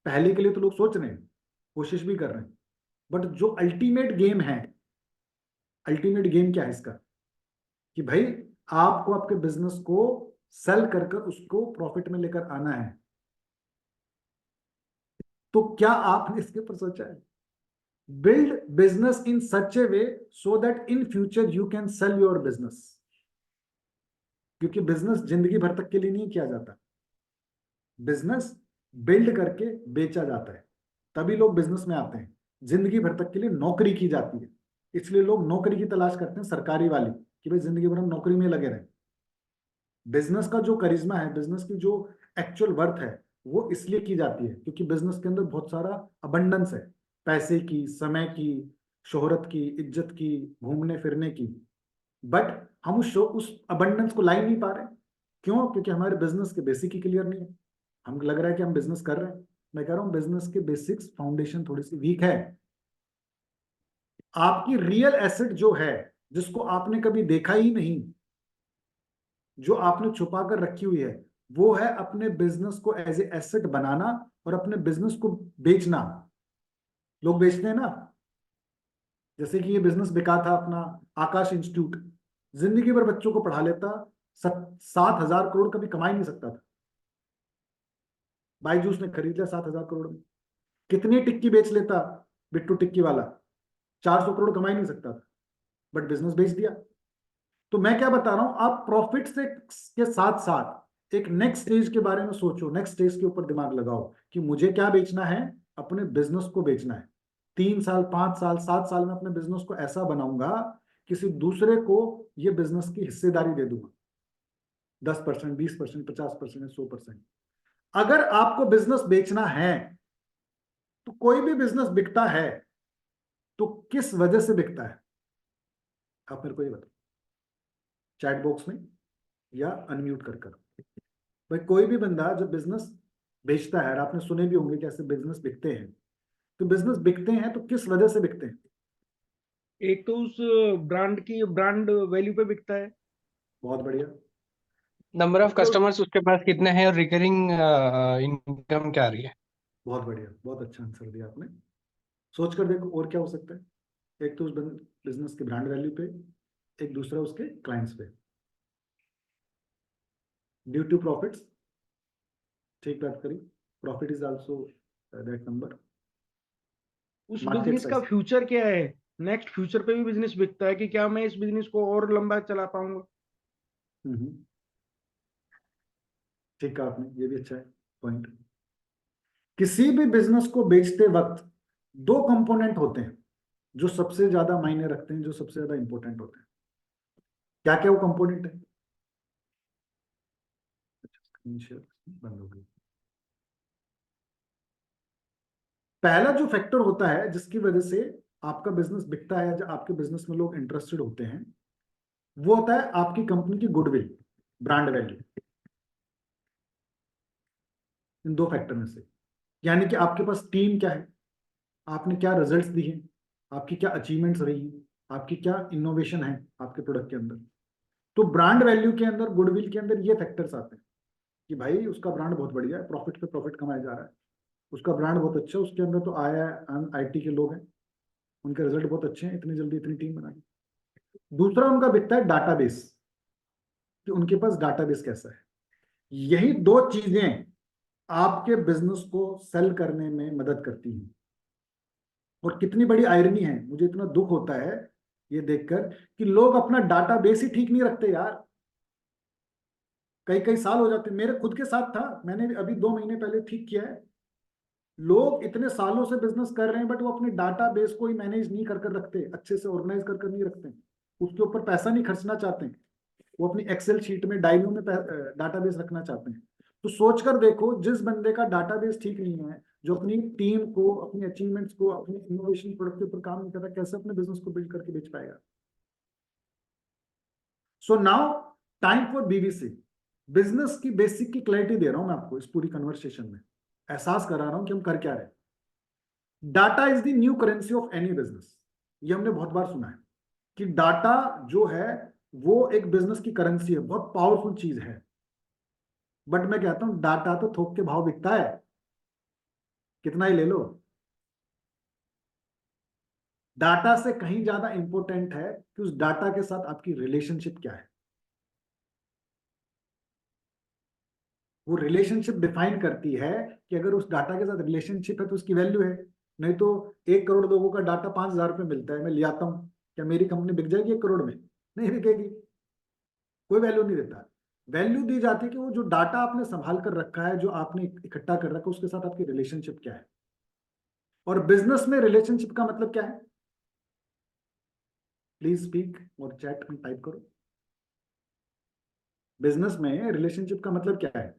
A: पहले के लिए तो लोग सोच रहे हैं, कोशिश भी कर रहे हैं, बट जो अल्टीमेट गेम है, अल्टीमेट गेम क्या है इसका? कि भाई आपको आपके बिजनेस को सेल कर कर उसको प्रॉफिट में लेकर आना है। तो क्या आपने इसके ऊपर सोचा है? Build business in such A way so that in future you can sell your business. क्योंकि बिजनेस जिंदगी भर तक के लिए नहीं किया जाता, बिजनेस बिल्ड करके बेचा जाता है, तभी लोग बिजनेस में आते हैं। जिंदगी भर तक के लिए नौकरी की जाती है, इसलिए लोग नौकरी की तलाश करते हैं, सरकारी वाली, कि भाई जिंदगी भर हम नौकरी में लगे रहें। बिजनेस का जो करिश्मा है, बिजनेस की जो एक्चुअल वर्थ है, वो इसलिए की जाती है क्योंकि बिजनेस के अंदर बहुत सारा अबंडेंस है, पैसे की, समय की, शोहरत की, इज्जत की, घूमने फिरने की। बट हम उस अबंडेंस को ला ही नहीं पा रहे। क्यों? क्योंकि हमारे बिजनेस के बेसिक ही क्लियर नहीं है। हम लग रहा है कि हम बिजनेस कर रहे हैं, मैं कह रहा हूं बिजनेस के बेसिक्स, फाउंडेशन थोड़ी सी वीक है। आपकी रियल एसेट जो है, जिसको आपने कभी देखा ही नहीं, जो आपने छुपा कर रखी हुई है, वो है अपने बिजनेस को एज ए एसेट बनाना और अपने बिजनेस को बेचना। लोग बेचते हैं ना, जैसे कि ये बिजनेस बिका था अपना आकाश इंस्टीट्यूट, जिंदगी भर बच्चों को पढ़ा लेता, 7,000 करोड़ कभी कमा ही नहीं सकता था। बायजूस ने खरीद लिया 7,000 करोड़ में। कितनी टिक्की बेच लेता बिट्टू टिक्की वाला, 400 करोड़ कमा ही नहीं सकता था, बट बिजनेस बेच दिया। तो मैं क्या बता रहा हूं, आप प्रॉफिट से के साथ साथ एक नेक्स्ट स्टेज के बारे में सोचो, नेक्स्ट स्टेज के ऊपर दिमाग लगाओ कि मुझे क्या बेचना है। अपने बिजनेस को बेचना है। 3 साल, 5 साल, 7 साल में अपने बिजनेस को ऐसा बनाऊंगा, किसी दूसरे को ये बिजनेस की हिस्सेदारी दे दूंगा, 10%, 20%, 50%, 100%। अगर आपको बिजनेस बेचना है, तो कोई भी बिजनेस बिकता है तो किस वजह से बिकता है? आप मेरे को ये बताओ, चैट बॉक्स में या अनम्यूट कर कर। भाई कोई भी बंदा जब बिजनेस बेचता है, और आपने सुने भी होंगे कैसे बिजनेस बिकते हैं, तो बिजनेस बिकते हैं तो किस वजह से बिकते हैं?
C: एक तो उस ब्रांड की ब्रांड वैल्यू पे बिकता है।
A: बहुत बढ़िया,
E: नंबर ऑफ
C: तो
E: कस्टमर्स उसके पास कितने हैं और रिकरिंग इनकम क्या आ रही है।
A: बहुत बढ़िया, बहुत अच्छा आंसर दिया आपने। सोच कर देखो और क्या हो सकता है। एक तो उस बिजनेस के ब्रांड वैल्यू पे, एक दूसरा उसके क्लाइंट्स पे। ड्यू टू प्रॉफिट्स, ठीक बात करी, profit is also that number.
C: उस
A: मार्केट
C: बिजनेस का
A: साइज,
C: फ्यूचर क्या है, नेक्स्ट फ्यूचर पे भी बिजनेस बिकता है कि क्या मैं इस बिजनेस को और लंबा चला पाऊंगा।
A: ठीक कहा आपने, ये भी अच्छा है पॉइंट। किसी भी बिजनेस को बेचते वक्त 2 कंपोनेंट होते हैं जो सबसे ज्यादा मायने रखते हैं, जो सबसे ज्यादा इंपॉर्टेंट होते हैं। क्या क्या वो कंपोनेंट है? बंद हो गई। पहला जो फैक्टर होता है जिसकी वजह से आपका बिजनेस बिकता है, या आपके बिजनेस में लोग इंटरेस्टेड होते हैं, वो होता है आपकी कंपनी की गुडविल, ब्रांड वैल्यू। इन 2 फैक्टर में से, यानी कि आपके पास टीम क्या है, आपने क्या रिजल्ट्स दिए, आपकी क्या अचीवमेंट्स रही, आपकी क्या इनोवेशन है आपके प्रोडक्ट के अंदर। तो ब्रांड वैल्यू के अंदर, गुडविल के अंदर ये फैक्टर्स आते हैं कि भाई उसका ब्रांड बहुत बढ़िया है, प्रॉफिट पे प्रॉफिट कमाया जा रहा है, उसका ब्रांड बहुत अच्छा है, उसके अंदर तो IIT के लोग हैं, उनके रिजल्ट बहुत अच्छे हैं, इतनी जल्दी इतनी टीम बनाई। दूसरा उनका बिकता है डाटाबेस, कि उनके पास डाटाबेस कैसा है। यही 2 चीजें आपके बिजनेस को सेल करने में मदद करती हैं। और कितनी बड़ी आयरनी है, मुझे इतना दुख होता है ये देखकर कि लोग अपना डाटाबेस ही ठीक नहीं रखते यार। कई कई साल हो जाते, मेरे खुद के साथ था, मैंने अभी 2 महीने पहले ठीक किया है। लोग इतने सालों से बिजनेस कर रहे हैं, बट वो अपने डाटाबेस को ही मैनेज नहीं कर कर रखते, अच्छे से ऑर्गेनाइज कर कर नहीं रखते, उसके ऊपर पैसा नहीं खर्चना चाहते हैं, वो अपनी एक्सेल शीट में, डायरियों में डाटाबेस रखना चाहते हैं। तो सोचकर देखो, जिस बंदे का डाटाबेस ठीक नहीं है, जो अपनी टीम को, अपनी अचीवमेंट्स को, अपनी इनोवेशन प्रोडक्ट के ऊपर काम नहीं करता, कैसे अपने बिजनेस को बिल्ड करके बेच पाएगा? So now time for BBC। Business की बेसिक की क्लैरिटी दे रहा हूं मैं आपको इस पूरी कन्वर्सेशन में, एहसास करा रहा हूं कि हम कर क्या रहे हैं। Data is the new currency of any business. ये हमने बहुत बार सुना है कि डाटा जो है वो एक बिजनेस की करेंसी है, बहुत पावरफुल चीज है। बट मैं कहता हूं डाटा तो थोक के भाव बिकता है, कितना ही ले लो। डाटा से कहीं ज्यादा इंपॉर्टेंट है कि उस डाटा के साथ आपकी रिलेशनशिप क्या है। वो रिलेशनशिप डिफाइन करती है कि अगर उस डाटा के साथ रिलेशनशिप है तो उसकी वैल्यू है। नहीं तो 1 करोड़ लोगों का डाटा 5,000 रुपये मिलता है, मैं ले आता हूं, क्या मेरी कंपनी बिक जाएगी 1 करोड़ में? नहीं बिकेगी, कोई वैल्यू नहीं देता। वैल्यू दी जाती है कि वो जो डाटा आपने संभाल कर रखा है, जो आपने इकट्ठा कर रखा है, उसके साथ आपकी रिलेशनशिप क्या है। और बिजनेस में रिलेशनशिप का मतलब क्या है? प्लीज स्पीक और चैट में टाइप करो। बिजनेस में रिलेशनशिप का मतलब क्या है?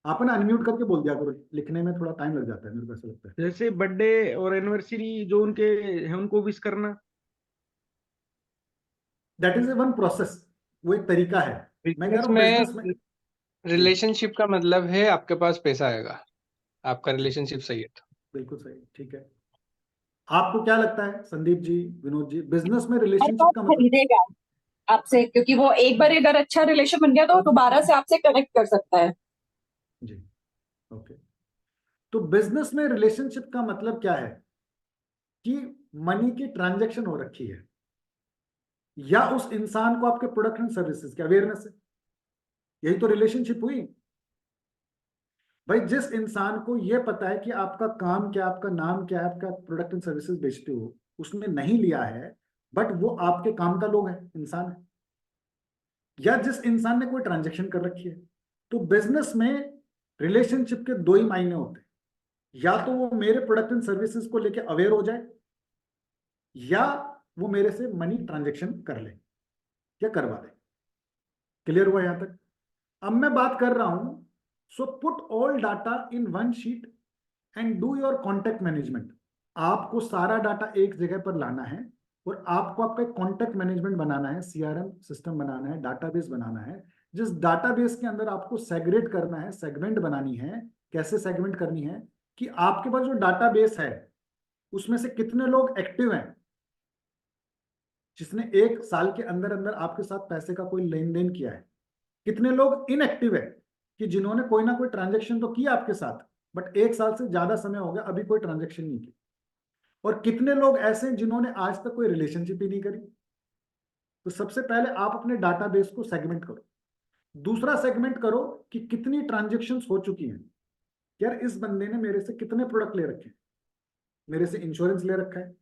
A: आपने अनम्यूट करके बोल दिया करो, लिखने में थोड़ा टाइम लग जाता है, मेरे को ऐसा लगता है।
C: जैसे बर्थडे और एनिवर्सरी जो उनके है उनको विश करना।
A: That is a one process, वो एक तरीका है। मैं कह
E: बिजनेस
A: रहा हूँ
E: में
A: बिजनेस में जी,
E: रिलेशनशिप का मतलब है आपके पास पैसा आएगा, आपका रिलेशनशिप सही है तो।
A: बिल्कुल सही, ठीक है। आपको क्या लगता है संदीप जी, विनोद जी, बिजनेस में
F: हमारे
A: रिलेशनशिप
F: पास
A: का मतलब?
F: खरीदेगा आपसे, क्योंकि वो एक बार अगर अच्छा रिलेशन बन गया तो वो दोबारा से आपसे कनेक्ट कर सकता है।
A: जी, ओके। तो बिजनेस में रिलेशनशिप का मतलब क्या है? कि मनी की ट्रांजैक्शन हो रखी है, या उस इंसान को आपके प्रोडक्ट एंड सर्विसेज की अवेयरनेस है। यही तो रिलेशनशिप हुई भाई। जिस इंसान को यह पता है कि आपका काम क्या, आपका नाम क्या है, आपका प्रोडक्ट एंड सर्विसेज बेचते हो, उसने नहीं लिया है, बट वो आपके काम का लोग है, इंसान है। या जिस इंसान ने कोई ट्रांजैक्शन कर रखी है। तो बिजनेस में रिलेशनशिप के दो ही मायने होते हैं, या तो वो मेरे प्रोडक्ट एंड सर्विसेज को लेके अवेयर हो जाए, या वो मेरे से मनी ट्रांजैक्शन कर ले या करवा दे। क्लियर हुआ यहां तक? अब मैं बात कर रहा हूं, so put all data in one sheet and do your contact management. आपको सारा डाटा एक जगह पर लाना है और आपको आपका एक कॉन्टेक्ट मैनेजमेंट बनाना है, सीआरएम सिस्टम बनाना है, डाटाबेस बनाना है। जिस डाटाबेस के अंदर आपको सेग्रेट करना है, सेगमेंट बनानी है। कैसे सेगमेंट करनी है? कि आपके पास जो डाटाबेस है उसमें से कितने लोग एक्टिव हैं, जिसने 1 साल के अंदर अंदर आपके साथ पैसे का कोई लेन देन किया है। कितने लोग इनएक्टिव है, कि जिन्होंने कोई ना कोई ट्रांजेक्शन तो किया आपके साथ, बट 1 साल से ज्यादा समय हो गया अभी कोई ट्रांजेक्शन नहीं की। और कितने लोग ऐसे हैं जिन्होंने आज तक कोई रिलेशनशिप ही नहीं करी। तो सबसे पहले आप अपने डाटाबेस को सेगमेंट करो। दूसरा सेगमेंट करो कि कितनी ट्रांजेक्शन्स हो चुकी हैं। यार इस बंदे ने मेरे से कितने प्रोडक्ट ले रखे हैं। मेरे से इंश्योरेंस ले रखा है,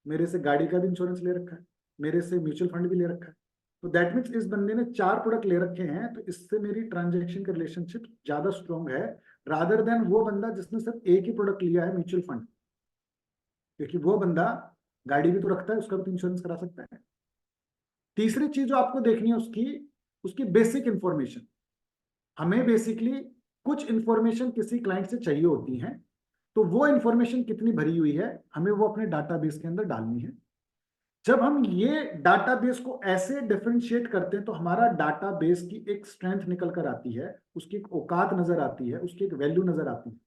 A: मेरे से गाड़ी का भी इंश्योरेंस ले रखा है, मेरे से म्यूचुअल फंड भी ले रखा है। तो दैट मीन्स इस बंदे ने 4 प्रोडक्ट ले रखे हैं, तो इससे मेरी ट्रांजेक्शन का रिलेशनशिप ज्यादा स्ट्रॉन्ग है, रादर देन वो बंदा जिसने सिर्फ एक ही प्रोडक्ट लिया है, म्यूचुअल फंड। क्योंकि वो बंदा गाड़ी भी तो रखता है, उसका भी तो इंश्योरेंस करा सकता है। तीसरी चीज जो आपको देखनी है उसकी उसकी बेसिक इंफॉर्मेशन। हमें बेसिकली कुछ इंफॉर्मेशन किसी क्लाइंट से चाहिए होती है, तो वो इंफॉर्मेशन कितनी भरी हुई है हमें वो अपने डाटाबेस के अंदर डालनी है। जब हम ये डाटाबेस को ऐसे डिफरेंशिएट करते हैं तो हमारा डाटाबेस की एक स्ट्रेंथ निकल कर आती है, उसकी एक औकात नजर आती है, उसकी एक वैल्यू नजर आती है।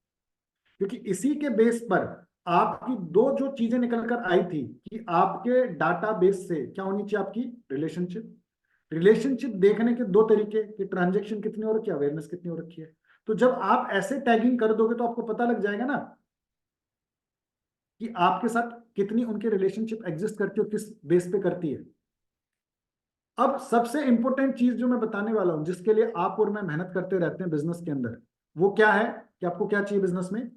A: क्योंकि इसी के बेस पर आपकी दो जो चीजें निकल कर आई थी कि आपके डाटाबेस से क्या होनी चाहिए, आपकी रिलेशनशिप। रिलेशनशिप देखने के 2 तरीके कि ट्रांजेक्शन कितनी हो रखी है, अवेयरनेस कितनी हो रखी है। तो जब आप ऐसे टैगिंग कर दोगे तो आपको पता लग जाएगा ना कि आपके साथ कितनी उनकी रिलेशनशिप एग्जिस्ट करती है, किस बेस पे करती है। अब सबसे इंपॉर्टेंट चीज जो मैं बताने वाला हूं, जिसके लिए आप और मैं मेहनत करते रहते हैं बिजनेस के अंदर, वो क्या है कि आपको क्या चाहिए बिजनेस में?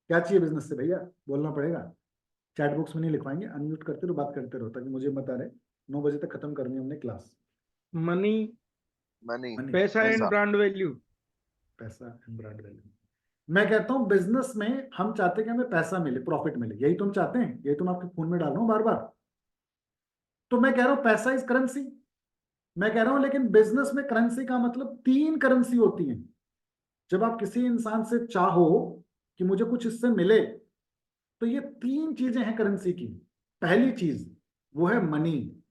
A: क्या चाहिए बिजनेस से भैया, बोलना पड़ेगा। चैट बॉक्स में नहीं लिखवाएंगे, अनम्यूट करते रहो, बात करते रहो, ताकि मुझे बता रहे 9 बजे तक खत्म करनी है हमने क्लास।
C: मनी,
B: मनी,
A: मनी,
C: पैसा एंड
B: पैसा।
C: Brand value.
A: पैसा एंड ब्रांड वैल्यू। मैं कहता हूं बिजनेस में हम चाहते हैं कि हमें पैसा मिले, प्रॉफिट मिले, यही तो हम चाहते हैं, यही तो मैं आपके खून में डाल रहा हूं बार बार। तो मैं कह रहा हूं पैसा इज करेंसी। मैं कह रहा हूं लेकिन बिजनेस में करेंसी का मतलब 3 करेंसी होती हैं। जब आप किसी इंसान से चाहो कि मुझे कुछ इससे मिले, तो ये 3 चीजें हैं करेंसी की। पहली चीज वो है मनी,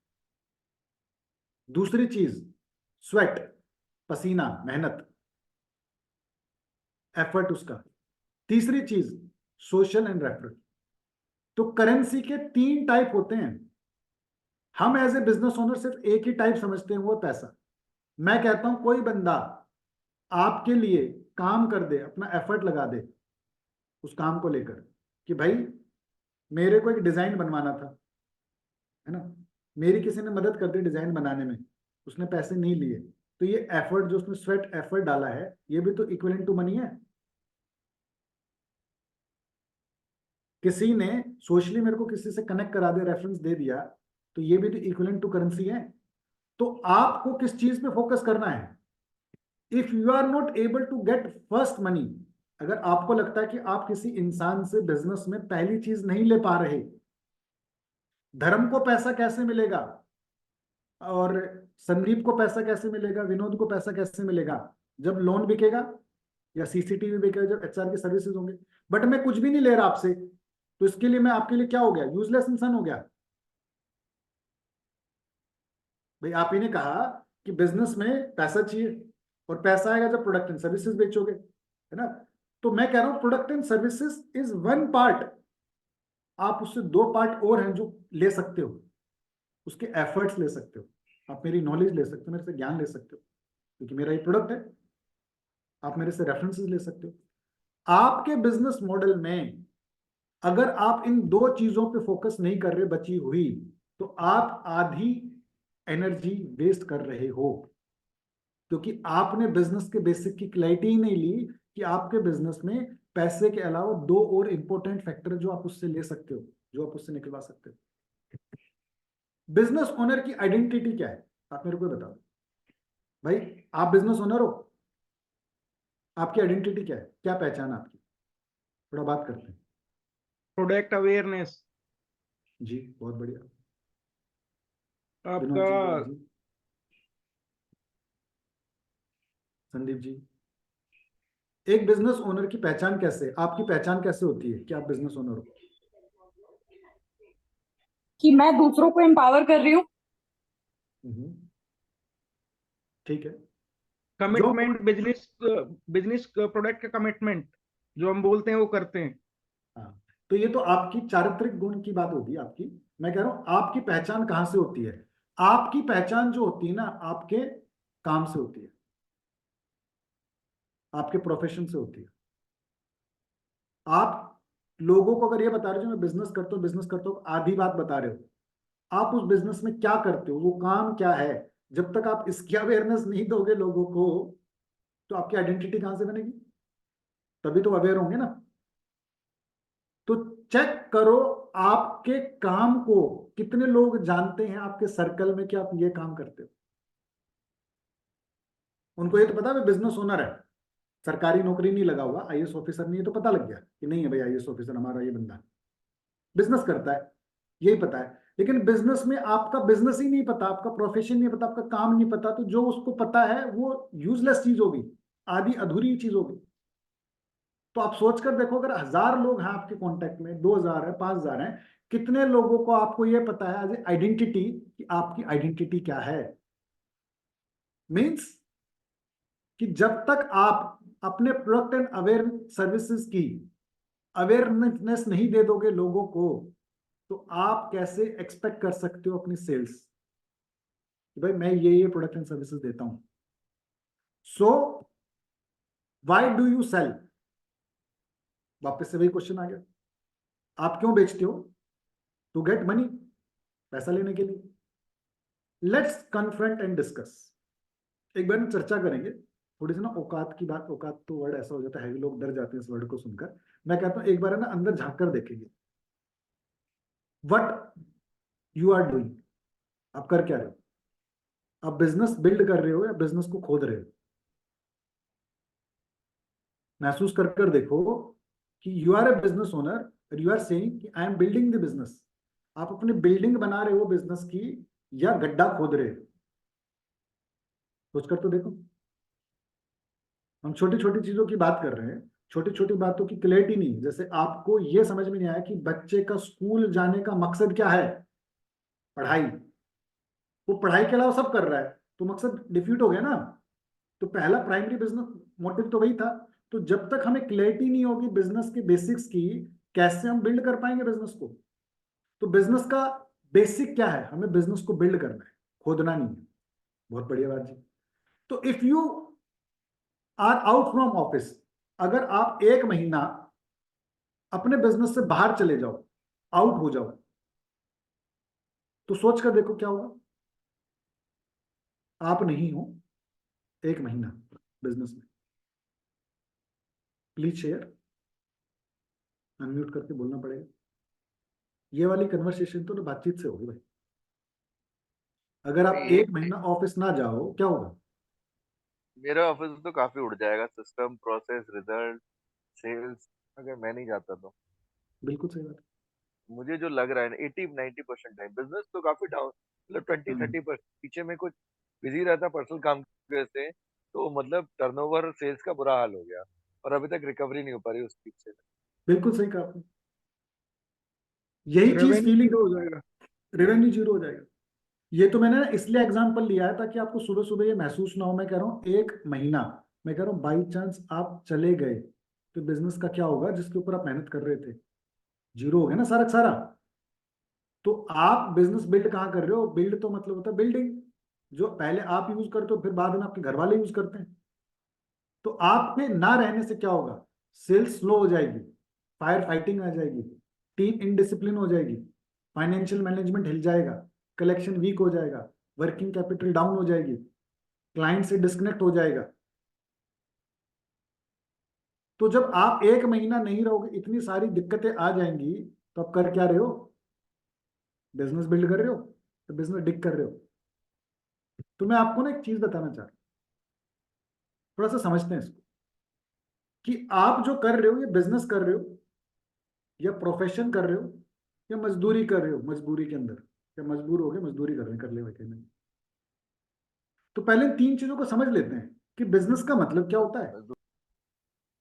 A: दूसरी चीज स्वेट, पसीना, मेहनत, एफर्ट उसका। तीसरी चीज सोशल एंड रेफरल। तो करेंसी के 3 टाइप होते हैं। हम एज ए बिजनेस ओनर सिर्फ एक ही टाइप समझते हैं, वो पैसा। मैं कहता हूं कोई बंदा आपके लिए काम कर दे, अपना एफर्ट लगा दे उस काम को लेकर, कि भाई मेरे को एक डिजाइन बनवाना था, है ना, मेरी किसी ने मदद कर दी डिजाइन बनाने में, उसने पैसे नहीं लिए, तो ये एफर्ट जो उसने स्वेट एफर्ट डाला है, ये भी तो इक्विवेलेंट टू मनी है। किसी ने सोशली मेरे को किसी से कनेक्ट करा दे, रेफरेंस दे दिया, तो ये भी तो इक्विवेलेंट टू करेंसी है। तो आपको किस चीज पे फोकस करना है? If you are not able to get first money, अगर आपको लगता है कि आप किसी इंसान से बिजनेस में पहली चीज नहीं ले पा रहे, धर्म को पैसा कैसे मिलेगा, और संदीप को पैसा कैसे मिलेगा, विनोद को पैसा कैसे मिलेगा? जब लोन बिकेगा या सीसीटीवी बिकेगा, जब एचआर की सर्विसेज होंगे। बट मैं कुछ भी नहीं ले रहा आपसे, तो इसके लिए मैं आपके लिए क्या हो गया? यूजलेस इंसान हो गया। भाई आप ही ने कहा कि बिजनेस में पैसा चाहिए, और पैसा आएगा जब प्रोडक्ट एंड सर्विसेज बेचोगे, है ना। तो मैं कह रहा हूं product and services is one part, आप उससे 2 पार्ट और हैं जो ले सकते हो। उसके एफर्ट्स ले सकते हो, आप मेरी नॉलेज ले सकते हो, मेरे से ज्ञान ले सकते हो, क्योंकि मेरा ये प्रोडक्ट है। आप मेरे से रेफरेंसेस ले सकते हो। आपके बिजनेस मॉडल में अगर आप इन 2 चीजों पे फोकस नहीं कर रहे बची हुई, तो आप आधी एनर्जी वेस्ट कर रहे हो, क्योंकि आपने बिजनेस के बेसिक की क्लैरिटी ही नहीं ली कि आपके बिजनेस में पैसे के अलावा 2 और इंपॉर्टेंट फैक्टर जो आप उससे ले सकते हो, जो आप उससे निकलवा सकते हो। बिजनेस ओनर की आइडेंटिटी क्या है? आप मेरे को बताओ भाई, आप बिजनेस ओनर हो, आपकी आइडेंटिटी क्या है? क्या पहचान है आपकी? थोड़ा बात करते हैं।
C: प्रोडक्ट अवेयरनेस
A: जी बहुत बढ़िया।
C: आपका,
A: विनोद जी, संदीप जी, एक बिजनेस ओनर की पहचान कैसे, आपकी पहचान कैसे होती है कि आप बिजनेस ओनर हो?
F: कि मैं दूसरों को एम्पावर कर रही हूँ।
A: ठीक है।
C: कमिटमेंट, बिजनेस प्रोडक्ट का कमिटमेंट जो हम बोलते हैं वो करते हैं।
A: हाँ, तो ये तो आपकी चारित्रिक गुण की बात होगी आपकी। मैं कह रहा हूं आपकी पहचान कहां से होती है? आपकी पहचान जो होती है ना, आपके काम से होती है, आपके प्रोफेशन से होती है। आप लोगों को अगर ये बता रहे हो मैं बिजनेस करता हूँ, बिजनेस करता हूँ, आधी बात बता रहे हो, आप उस बिजनेस में क्या करते हो, वो काम क्या है, जब तक आप इसकी अवेयरनेस नहीं दोगे लोगों को, तो आपकी आइडेंटिटी कहां से बनेगी? तभी तो अवेयर होंगे ना। तो चेक करो आपके काम को कितने लोग जानते हैं आपके सर्कल में कि आप ये काम करते हो। उनको ये तो पता है बिजनेस ओनर है, सरकारी नौकरी नहीं लगा हुआ, आईएएस ऑफिसर नहीं है, तो पता लग गया कि नहीं है भाई आईएएस ऑफिसर हमारा ये बंदा बिजनेस करता है, यही पता है। लेकिन बिजनेस में आपका बिजनेस ही नहीं पता, आपका प्रोफेशन नहीं पता, आपका काम नहीं पता, तो जो उसको पता है वो यूजलेस चीज होगी, आधी अधूरी चीज होगी। तो आप सोच कर देखो, अगर 1000 लोग हैं आपके कांटेक्ट में, 2000 है, 5000 है, कितने लोगों को आपको यह पता है एज ए आइडेंटिटी कि आपकी आइडेंटिटी क्या है? मीन्स कि जब तक आप अपने प्रोडक्ट एंड अवेयर सर्विसेज की अवेयरनेस नहीं दे दोगे लोगों को, तो आप कैसे एक्सपेक्ट कर सकते हो अपनी सेल्स कि भाई मैं ये प्रोडक्ट एंड सर्विसेज देता हूं। So why do you sell? वापस से वही क्वेश्चन आ गया, आप क्यों बेचते हो? टू गेट मनी, पैसा लेने के लिए। Let's confront and discuss. एक बार चर्चा करेंगे थोड़ी सी ना औकात की बात। औकात तो वर्ड ऐसा हो जाता है, लोग डर जाते हैं इस वर्ड को सुनकर। मैं कहता हूं एक बार है ना अंदर झांक कर देखेंगे, व्हाट यू आर डूइंग, आप कर क्या रहे हो? आप बिजनेस बिल्ड कर रहे हो या बिजनेस को खोद रहे हो? महसूस कर देखो कि you are a business owner, you are saying कि I am building the business. आप अपनी बिल्डिंग बना रहे हो बिजनेस की, या गड्ढा खोद रहे हो? सोच कर तो देखो। हम छोटी छोटी चीजों की बात कर रहे हैं, छोटी छोटी बातों की क्लैरिटी नहीं। जैसे आपको यह समझ में नहीं आया कि बच्चे का स्कूल जाने का मकसद क्या है? पढ़ाई। वो पढ़ाई के अलावा सब कर रहा है, तो मकसद डिफ्यूट हो गया ना। तो पहला प्राइमरी बिजनेस मोटिव तो वही था। तो जब तक हमें क्लैरिटी नहीं होगी बिजनेस के बेसिक्स की, कैसे हम बिल्ड कर पाएंगे बिजनेस को? तो बिजनेस का बेसिक क्या है? हमें बिजनेस को बिल्ड करना है, खोदना नहीं है। बहुत बढ़िया बात जी। तो if you are out from office, अगर आप 1 महीना अपने बिजनेस से बाहर चले जाओ, आउट हो जाओ, तो सोच कर देखो क्या होगा। आप नहीं हो 1 महीना बिजनेस में। प्लीज शेयर, अनम्यूट करके बोलना पड़ेगा। ये वाली कन्वर्सेशन तो बातचीत से होगी भाई। अगर आप
B: नहीं,
A: 1 महीना ऑफिस ना जाओ, क्या होगा?
B: मेरा ऑफिस तो काफी उड़ जाएगा, सिस्टम, प्रोसेस, रिजल्ट, सेल्स, अगर मैं नहीं जाता तो।
A: बिल्कुल सही बात
B: मुझे जो लग रहा है ना, 80-90% टाइम बिजनेस तो काफी डाउन, मतलब
A: है।
B: 20-30% पीछे में कुछ बिजी रहता पर्सनल काम की वजह से, तो मतलब टर्नओवर सेल्स का बुरा हाल हो गया, और अभी तक रिकवरी नहीं हो पा रही उस चीज से।
A: बिल्कुल सही कहा आपने। यही चीज
C: रेवेन्यू
A: फीलिंग,
C: जीरो हो जाएगा।
A: रेवेन्यू जीरो हो जाएगा। ये तो मैंने इसलिए एग्जांपल लिया है ताकि आपको सुबह सुबह ये महसूस ना हो। मैं कह रहा हूँ 1 महीना, मैं कह रहा हूँ बाई चांस आप चले गए तो बिजनेस का क्या होगा जिसके ऊपर आप मेहनत कर रहे थे? जीरो हो गया ना सारा का सारा। तो आप बिजनेस बिल्ड कहाँ कर रहे हो? बिल्ड तो मतलब होता है बिल्डिंग, जो पहले आप यूज करते हो फिर बाद में आपके घर वाले यूज करते हैं। तो आपके ना रहने से क्या होगा? सेल्स स्लो हो जाएगी, फायर फाइटिंग आ जाएगी, टीम इनडिसिप्लिन हो जाएगी, फाइनेंशियल मैनेजमेंट हिल जाएगा, कलेक्शन वीक हो जाएगा, वर्किंग कैपिटल डाउन हो जाएगी, क्लाइंट से डिस्कनेक्ट हो जाएगा। तो जब आप 1 महीना नहीं रहोगे, इतनी सारी दिक्कतें आ जाएंगी, तो आप कर क्या रहे हो? बिजनेस बिल्ड कर रहे हो तो बिजनेस डिग कर रहे हो। तो मैं आपको ना एक चीज बताना चाह रहा हूं, थोड़ा सा समझते हैं इसको, कि आप जो कर रहे हो, ये बिजनेस कर रहे हो या प्रोफेशन कर रहे हो या मजदूरी कर रहे हो मजबूरी के अंदर, या मजबूर हो गए मजदूरी कर रहे हैं, कर ले भाई नहीं। तो पहले इन 3 चीजों को समझ लेते हैं कि बिजनेस का मतलब क्या होता है,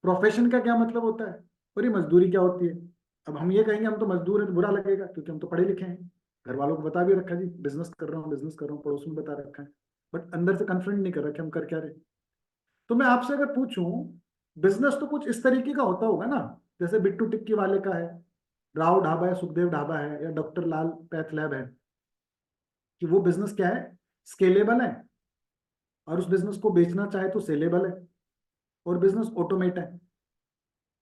A: प्रोफेशन का क्या मतलब होता है, और ये मजदूरी क्या होती है। अब हम ये कहेंगे हम तो मजदूर हैं तो बुरा लगेगा, क्योंकि हम तो पढ़े लिखे हैं, घर वालों को बता भी रखा जी बिजनेस कर रहा हूँ, बिजनेस कर रहा हूँ, पड़ोस में बता रखा है, बट अंदर से कन्फ्रंट नहीं कर रहा कि हम कर क्या रहे। तो मैं आपसे अगर पूछूं, बिजनेस तो कुछ इस तरीके का होता होगा ना, जैसे बिट्टू टिक्की वाले का है, राव ढाबा है, सुखदेव ढाबा है, या डॉक्टर लाल पैथ लैब है, कि वो बिजनेस क्या है? स्केलेबल है, और उस बिजनेस को बेचना चाहे तो सेलेबल है, और बिजनेस ऑटोमेट है,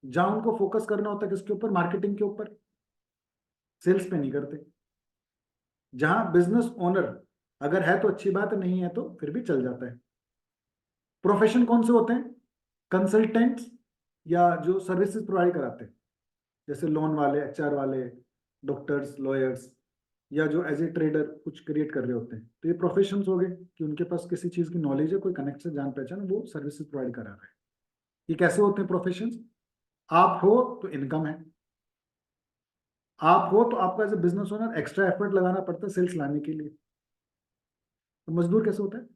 A: जहां उनको फोकस करना होता है किसके ऊपर? मार्केटिंग के ऊपर, सेल्स पे नहीं करते। जहां बिजनेस ओनर अगर है तो अच्छी बात है, नहीं है तो फिर भी चल जाता है। प्रोफेशन कौन से होते हैं? कंसल्टेंट्स, या जो सर्विसेज प्रोवाइड कराते हैं, जैसे लोन वाले, एचआर वाले, डॉक्टर्स, लॉयर्स, या जो एज ए ट्रेडर कुछ क्रिएट कर रहे होते हैं। तो ये प्रोफेशंस हो गए कि उनके पास किसी चीज की नॉलेज है, कोई कनेक्शन, जान पहचान, वो सर्विसेज प्रोवाइड करा रहा है। ये कैसे होते हैं प्रोफेशंस? आप हो तो इनकम है, आप हो तो आपका as a business owner extra effort लगाना पड़ता है सेल्स लाने के लिए। तो मजदूर कैसे होता है?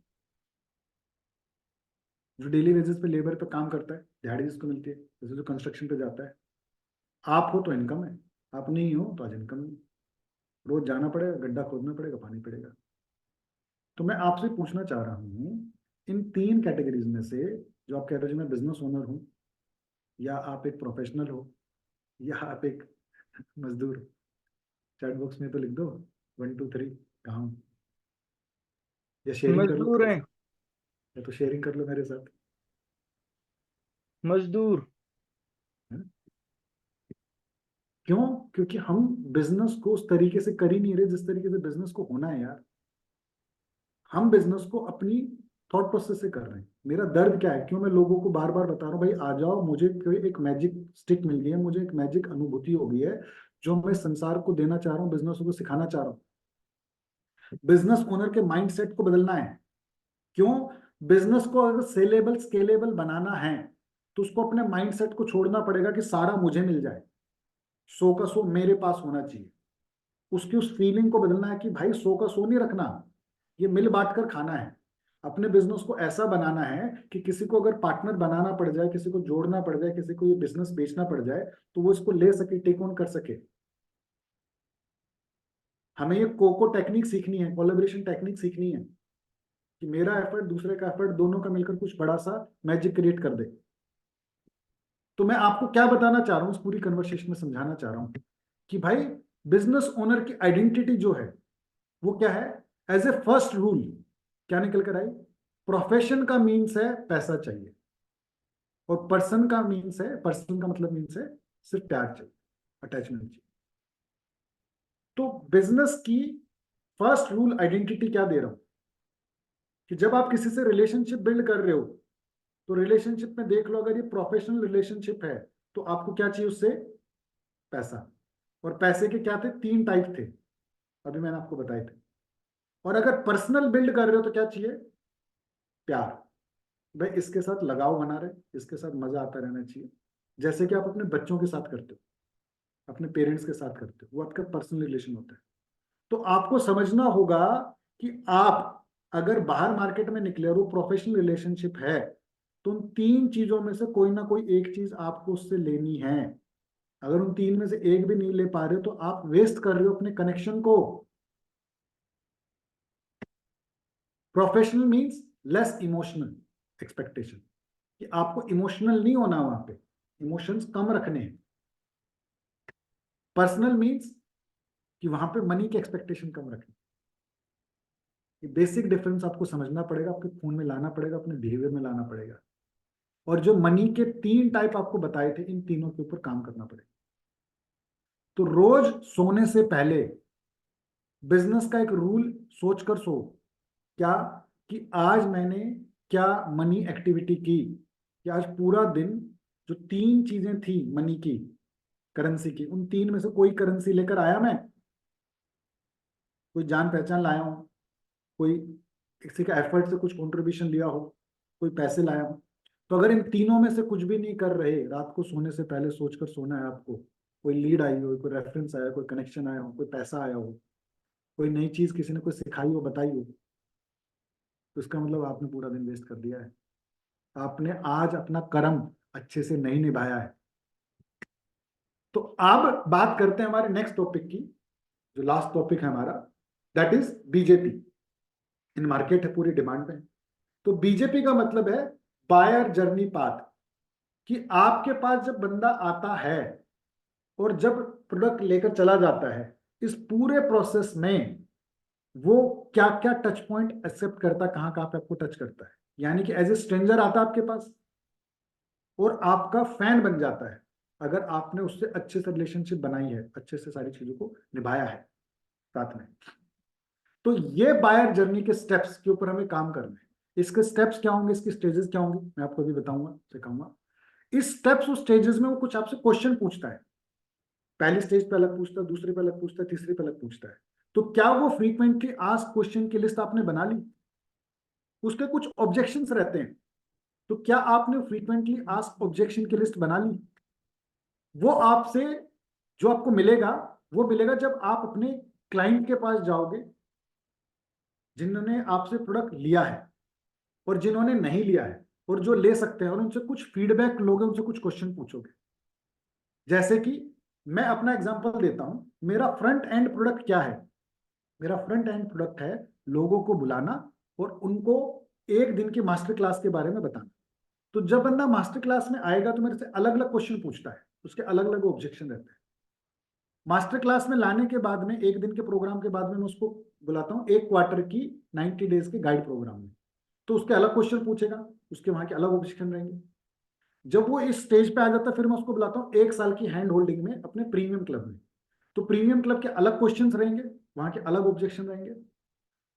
A: जो डेली बेसिस पे लेबर पे काम करता है, दिहाड़ी जिसको मिलती है, जैसे जो कंस्ट्रक्शन पे जाता है। आप हो तो इनकम है, आप नहीं हो तो आज इनकम नहीं। रोज जाना पड़ेगा, गड्ढा खोदना पड़ेगा, पानी पड़ेगा। तो मैं आपसे पूछना चाह रहा हूँ, इन 3 कैटेगरीज में से, जो आप कह रहे हो, जो मैं बिजनेस ओनर हूँ, या आप एक प्रोफेशनल हो, या आप एक मजदूर हो, चैट बॉक्स में तो लिख दो 1 2 3 कहाँ हूँ, या शेयरिंग कर लो
C: मजदूर
A: मेरे
C: हैं,
A: साथ, या तो शेयरिंग कर लो मेरे साथ,
C: मजदूर।
A: है ना? क्यों? क्योंकि हम बिजनेस को उस तरीके से कर ही नहीं रहे जिस तरीके से बिजनेस को होना है यार। हम बिजनेस को अपनी थॉट प्रोसेस से कर रहे हैं। मेरा दर्द क्या है, क्यों मैं लोगों को बार बार बता रहा हूँ भाई आ जाओ, मुझे कोई एक मैजिक स्टिक मिल गई है, मुझे एक मैजिक अनुभूति हो गई है, जो मैं संसार को देना चाह रहा हूँ, बिजनेस को सिखाना चाह रहा हूँ। बिजनेस ओनर के माइंडसेट को बदलना है। क्यों? बिजनेस को अगर सेलेबल स्केलेबल बनाना है, तो उसको अपने माइंडसेट को छोड़ना पड़ेगा कि सारा मुझे मिल जाए, 100 का 100 मेरे पास होना चाहिए। उसकी उस फीलिंग को बदलना है कि भाई 100 का 100 नहीं रखना, ये मिल बांट कर खाना है। अपने बिजनेस को ऐसा बनाना है कि किसी को अगर पार्टनर बनाना पड़ जाए, किसी को जोड़ना पड़ जाए, किसी को ये बिजनेस बेचना पड़ जाए, तो वो इसको ले सके, टेक ऑन कर सके। हमें ये कोको टेक्निक सीखनी है, कोलैबोरेशन टेक्निक सीखनी है। कि मेरा एफर्ट दूसरे का एफर्ट दोनों का मिलकर कुछ बड़ा सा मैजिक क्रिएट कर दे। तो मैं आपको क्या बताना चाह रहा हूँ, इस पूरी कन्वर्सेशन में समझाना चाह रहा हूँ कि भाई बिजनेस ओनर की आइडेंटिटी जो है वो क्या है, एज ए फर्स्ट रूल क्या निकल कर आई, प्रोफेशन का मीन्स है पैसा चाहिए, और पर्सन का मीन्स है, पर्सन का मतलब मीन्स है सिर्फ प्यार चाहिए, अटैचमेंट चाहिए। तो बिजनेस की फर्स्ट रूल आइडेंटिटी क्या दे रहा हूं कि जब आप किसी से रिलेशनशिप बिल्ड कर रहे हो तो रिलेशनशिप में देख लो, अगर ये प्रोफेशनल रिलेशनशिप है तो आपको क्या चाहिए उससे, पैसा। और पैसे के क्या थे, 3 टाइप थे, अभी मैंने आपको बताए थे। और अगर पर्सनल बिल्ड कर रहे हो तो क्या चाहिए, प्यार। भाई इसके साथ लगाव बना रहे, इसके साथ मजा आता रहना चाहिए, जैसे कि आप अपने बच्चों के साथ करते हो, अपने पेरेंट्स के साथ करते हो, वो आपका पर्सनल रिलेशन होता है। तो आपको समझना होगा कि आप अगर बाहर मार्केट में निकले और वो प्रोफेशनल रिलेशनशिप है तो उन 3 चीजों में से कोई ना कोई एक चीज आपको उससे लेनी है। अगर उन 3 में से एक भी नहीं ले पा रहे हो तो आप वेस्ट कर रहे हो अपने कनेक्शन को। Professional means less emotional expectation, कि आपको इमोशनल नहीं होना, वहां पे इमोशंस कम रखने हैं। पर्सनल मीन्स कि वहां पे मनी की एक्सपेक्टेशन कम रखनी। ये बेसिक डिफरेंस आपको समझना पड़ेगा, आपके खून में लाना पड़ेगा, अपने बिहेवियर में लाना पड़ेगा। और जो मनी के 3 टाइप आपको बताए थे, इन तीनों के ऊपर काम करना पड़ेगा। तो रोज सोने से पहले बिजनेस का एक रूल सोचकर सो, क्या, कि आज मैंने क्या मनी एक्टिविटी की, कि आज पूरा दिन जो 3 चीजें थी मनी की, करेंसी की, उन 3 में से कोई करेंसी लेकर आया मैं, कोई जान पहचान लाया हूं, कोई किसी का एफर्ट से कुछ कंट्रीब्यूशन लिया हो, कोई पैसे लाया हो। तो अगर इन तीनों में से कुछ भी नहीं कर रहे, रात को सोने से पहले सोचकर सोना है आपको, कोई लीड आई हो, कोई रेफरेंस आया, कोई कनेक्शन आया हो, कोई पैसा आया हो, कोई नई चीज किसी ने कोई सिखाई हो, बताई हो, तो इसका मतलब आपने पूरा दिन वेस्ट कर दिया है। आपने आज अपना कर्म अच्छे से नहीं निभाया है। तो अब बात करते हैं हमारे नेक्स्ट टॉपिक की, जो लास्ट टॉपिक है हमारा, that is BJP. In market है, पूरी डिमांड में। तो बीजेपी का मतलब है बायर जर्नी पाथ, कि आपके पास जब बंदा आता है और जब प्रोडक्ट लेकर चला जाता है, इस पूरे प्रोसेस में वो क्या क्या टच पॉइंट एक्सेप्ट करता है, कहां कहां पे आपको टच करता है। यानी कि एज ए स्ट्रेंजर आता है आपके पास और आपका फैन बन जाता है, अगर आपने उससे अच्छे से रिलेशनशिप बनाई है, अच्छे से सारी चीजों को निभाया है साथ में। तो ये बायर जर्नी के स्टेप्स के ऊपर हमें काम करना है। इसके स्टेप्स क्या होंगे, इसकी स्टेजेस क्या होंगी, मैं आपको अभी बताऊंगा, सिखाऊंगा। इस स्टेप्स और स्टेजेस में वो कुछ आपसे क्वेश्चन पूछता है। पहली स्टेज पे अलग पूछता है, दूसरे पे अलग पूछता है, तीसरे पे अलग पूछता है। तो क्या वो फ्रीक्वेंटली आस्क्ड क्वेश्चन की लिस्ट आपने बना ली? उसके कुछ ऑब्जेक्शंस रहते हैं, तो क्या आपने फ्रीक्वेंटली आस्क्ड ऑब्जेक्शन की लिस्ट बना ली? वो आपसे जो आपको मिलेगा, वो मिलेगा जब आप अपने क्लाइंट के पास जाओगे जिन्होंने आपसे प्रोडक्ट लिया है और जिन्होंने नहीं लिया है और जो ले सकते हैं, और उनसे कुछ फीडबैक लोगे, उनसे कुछ क्वेश्चन पूछोगे। जैसे कि मैं अपना एग्जांपल देता हूं, मेरा फ्रंट एंड प्रोडक्ट क्या है? मेरा फ्रंट एंड प्रोडक्ट है लोगों को बुलाना और उनको 1 दिन की मास्टर क्लास के बारे में बताना। तो जब बंदा मास्टर क्लास में आएगा तो मेरे से अलग अलग क्वेश्चन पूछता है, उसके अलग अलग ऑब्जेक्शन रहते हैं। मास्टर क्लास में लाने के बाद में 1 दिन के प्रोग्राम के बाद में मैं उसको बुलाता हूँ 1 क्वार्टर की 90 डेज के गाइड प्रोग्राम में, तो उसके अलग क्वेश्चन पूछेगा, उसके वहां के अलग ऑब्जेक्शन रहेंगे। जब वो इस स्टेज पे आ जाता है फिर मैं उसको बुलाता हूँ 1 साल की हैंड होल्डिंग में अपने प्रीमियम क्लब में, तो प्रीमियम क्लब के अलग क्वेश्चन रहेंगे, वहां के अलग ऑब्जेक्शन रहेंगे।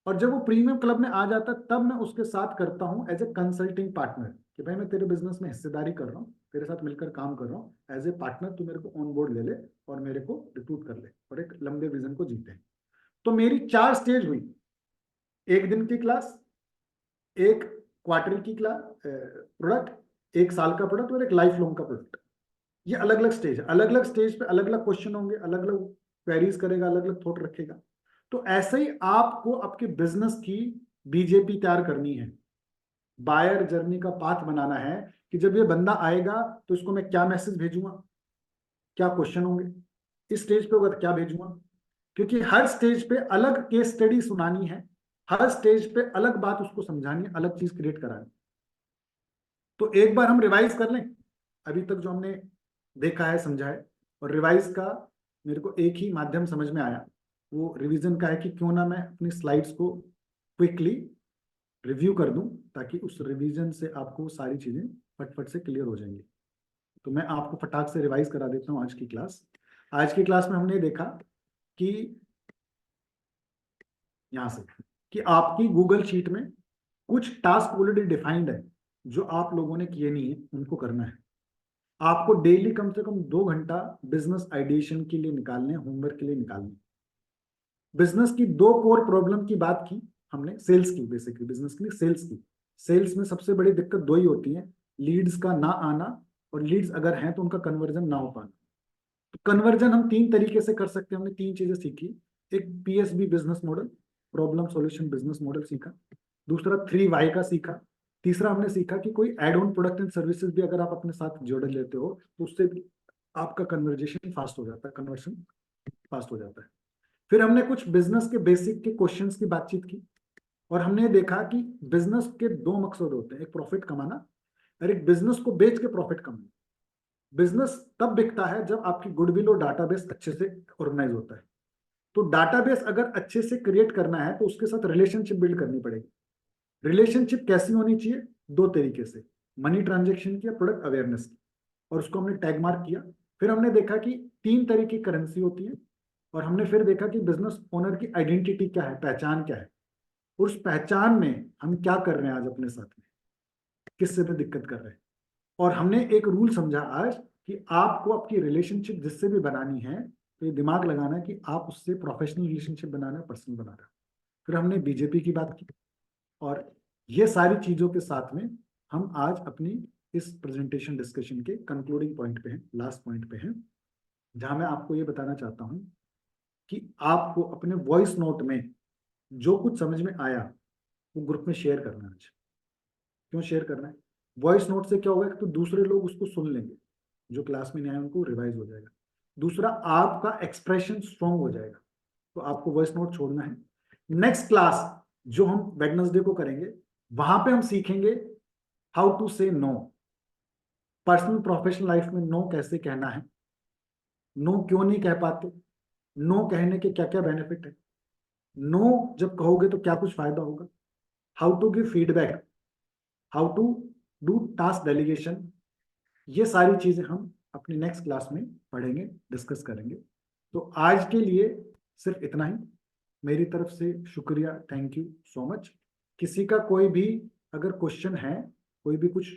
A: और जब वो प्रीमियम क्लब में आ जाता है तब मैं उसके साथ करता हूँ एज ए कंसल्टिंग पार्टनर, कि भाई मैं तेरे बिजनेस में हिस्सेदारी कर रहा हूँ, तेरे साथ मिलकर काम कर रहा हूँ, एज ए पार्टनर तू मेरे को ऑन बोर्ड ले ले और मेरे को रिक्रूट कर ले और एक लंबे विजन को जीते। तो मेरी 4 स्टेज हुई, 1 दिन की क्लास, 1 क्वार्टर की क्लास प्रोडक्ट, 1 साल का प्रोडक्ट और एक लाइफ लॉन्ग का प्रोडक्ट। ये अलग अलग स्टेज है, अलग अलग स्टेज पे अलग अलग क्वेश्चन होंगे, अलग अलग क्वेरीज करेगा, अलग अलग थॉट रखेगा। तो ऐसे ही आपको आपके बिजनेस की बीजेपी तैयार करनी है, बायर जर्नी का पाथ बनाना है, कि जब ये बंदा आएगा तो इसको मैं क्या मैसेज भेजूंगा, क्या क्वेश्चन होंगे, इस स्टेज पे होगा तो क्या भेजूंगा। क्योंकि हर स्टेज पे अलग केस स्टडी सुनानी है, हर स्टेज पे अलग बात उसको समझानी है, अलग चीज क्रिएट करानी। तो एक बार हम रिवाइज कर लें अभी तक जो हमने देखा है, समझा है। और रिवाइज का मेरे को एक ही माध्यम समझ में आया, वो रिवीजन का है कि क्यों ना मैं अपनी स्लाइड्स को क्विकली रिव्यू कर दूं, ताकि उस रिवीजन से आपको सारी चीजें फटफट से क्लियर हो जाएंगी। तो मैं आपको फटाक से रिवाइज करा देता हूँ आज की क्लास। आज की क्लास में हमने देखा कि यहाँ से कि आपकी गूगल शीट में कुछ टास्क ऑलरेडी डिफाइंड है, जो आप लोगों ने किए नहीं है, उनको करना है। आपको डेली कम से कम 2 घंटा बिजनेस आइडिएशन के लिए निकालने, होमवर्क के लिए निकालने। बिजनेस की 2 कोर प्रॉब्लम की बात की हमने, सेल्स की, बेसिकली बिजनेस की, सेल्स की। सेल्स में सबसे बड़ी दिक्कत 2 ही होती है, लीड्स का ना आना, और लीड्स अगर हैं तो उनका कन्वर्जन ना हो पाना। तो कन्वर्जन हम 3 तरीके से कर सकते हैं, हमने 3 चीजें सीखी। एक PSB business model, problem solution business model सीखा। दूसरा 3 Y का सीखा। तीसरा हमने सीखा कि कोई add on product and services भी अगर आप अपने साथ जोड़ लेते हो तो उससे भी आपका कन्वर्जेशन फास्ट हो जाता है, कन्वर्शन फास्ट हो जाता है। फिर हमने कुछ बिजनेस के बेसिक के क्वेश्चंस की बातचीत की, और हमने देखा कि बिजनेस के 2 मकसद होते हैं, एक प्रॉफिट कमाना और एक बिजनेस को बेच के प्रॉफिट कमाना। बिजनेस तब बिकता है जब आपकी गुडविल और डाटाबेस अच्छे से ऑर्गेनाइज होता है। तो डाटाबेस अगर अच्छे से क्रिएट करना है तो उसके साथ रिलेशनशिप बिल्ड करनी पड़ेगी। रिलेशनशिप कैसी होनी चाहिए? 2 तरीके से, मनी ट्रांजेक्शन की या प्रोडक्ट अवेयरनेस की, और उसको हमने टैग मार्क किया। फिर हमने देखा कि 3 तरह की करेंसी होती है, और हमने फिर देखा कि बिजनेस ओनर की आइडेंटिटी क्या है, पहचान क्या है, उस पहचान में हम क्या कर रहे हैं आज अपने साथ में, किससे में दिक्कत कर रहे हैं। और हमने एक रूल समझा आज कि आपको आपकी रिलेशनशिप जिससे भी बनानी है तो ये दिमाग लगाना है कि आप उससे प्रोफेशनल रिलेशनशिप बनाना है, पर्सनल बनाना है। फिर हमने बीजेपी की बात की, और ये सारी चीजों के साथ में हम आज अपनी इस प्रेजेंटेशन डिस्कशन के कंक्लूडिंग पॉइंट पे हैं, लास्ट पॉइंट पे हैं, जहां मैं आपको ये बताना चाहता हूं कि आपको अपने वॉइस नोट में जो कुछ समझ में आया वो ग्रुप में शेयर करना है। आज क्यों शेयर करना है? वॉइस नोट से क्या होगा, तो दूसरे लोग उसको सुन लेंगे, जो क्लास में नहीं आए उनको रिवाइज हो जाएगा। दूसरा, आपका एक्सप्रेशन स्ट्रांग हो जाएगा। तो आपको वॉइस नोट छोड़ना है। नेक्स्ट क्लास जो हम वेडनेसडे को करेंगे, वहां पे हम सीखेंगे हाउ टू से नो। पर्सनल प्रोफेशनल लाइफ में नो कैसे कहना है, नो क्यों नहीं कह पाते, नो कहने के क्या क्या बेनिफिट है, नो जब कहोगे तो क्या कुछ फायदा होगा, how to give feedback, how to do task delegation. ये सारी चीजें हम अपनी नेक्स्ट क्लास में पढ़ेंगे, डिस्कस करेंगे। तो आज के लिए सिर्फ इतना ही। मेरी तरफ से शुक्रिया, थैंक यू सो मच। किसी का कोई भी अगर क्वेश्चन है, कोई भी कुछ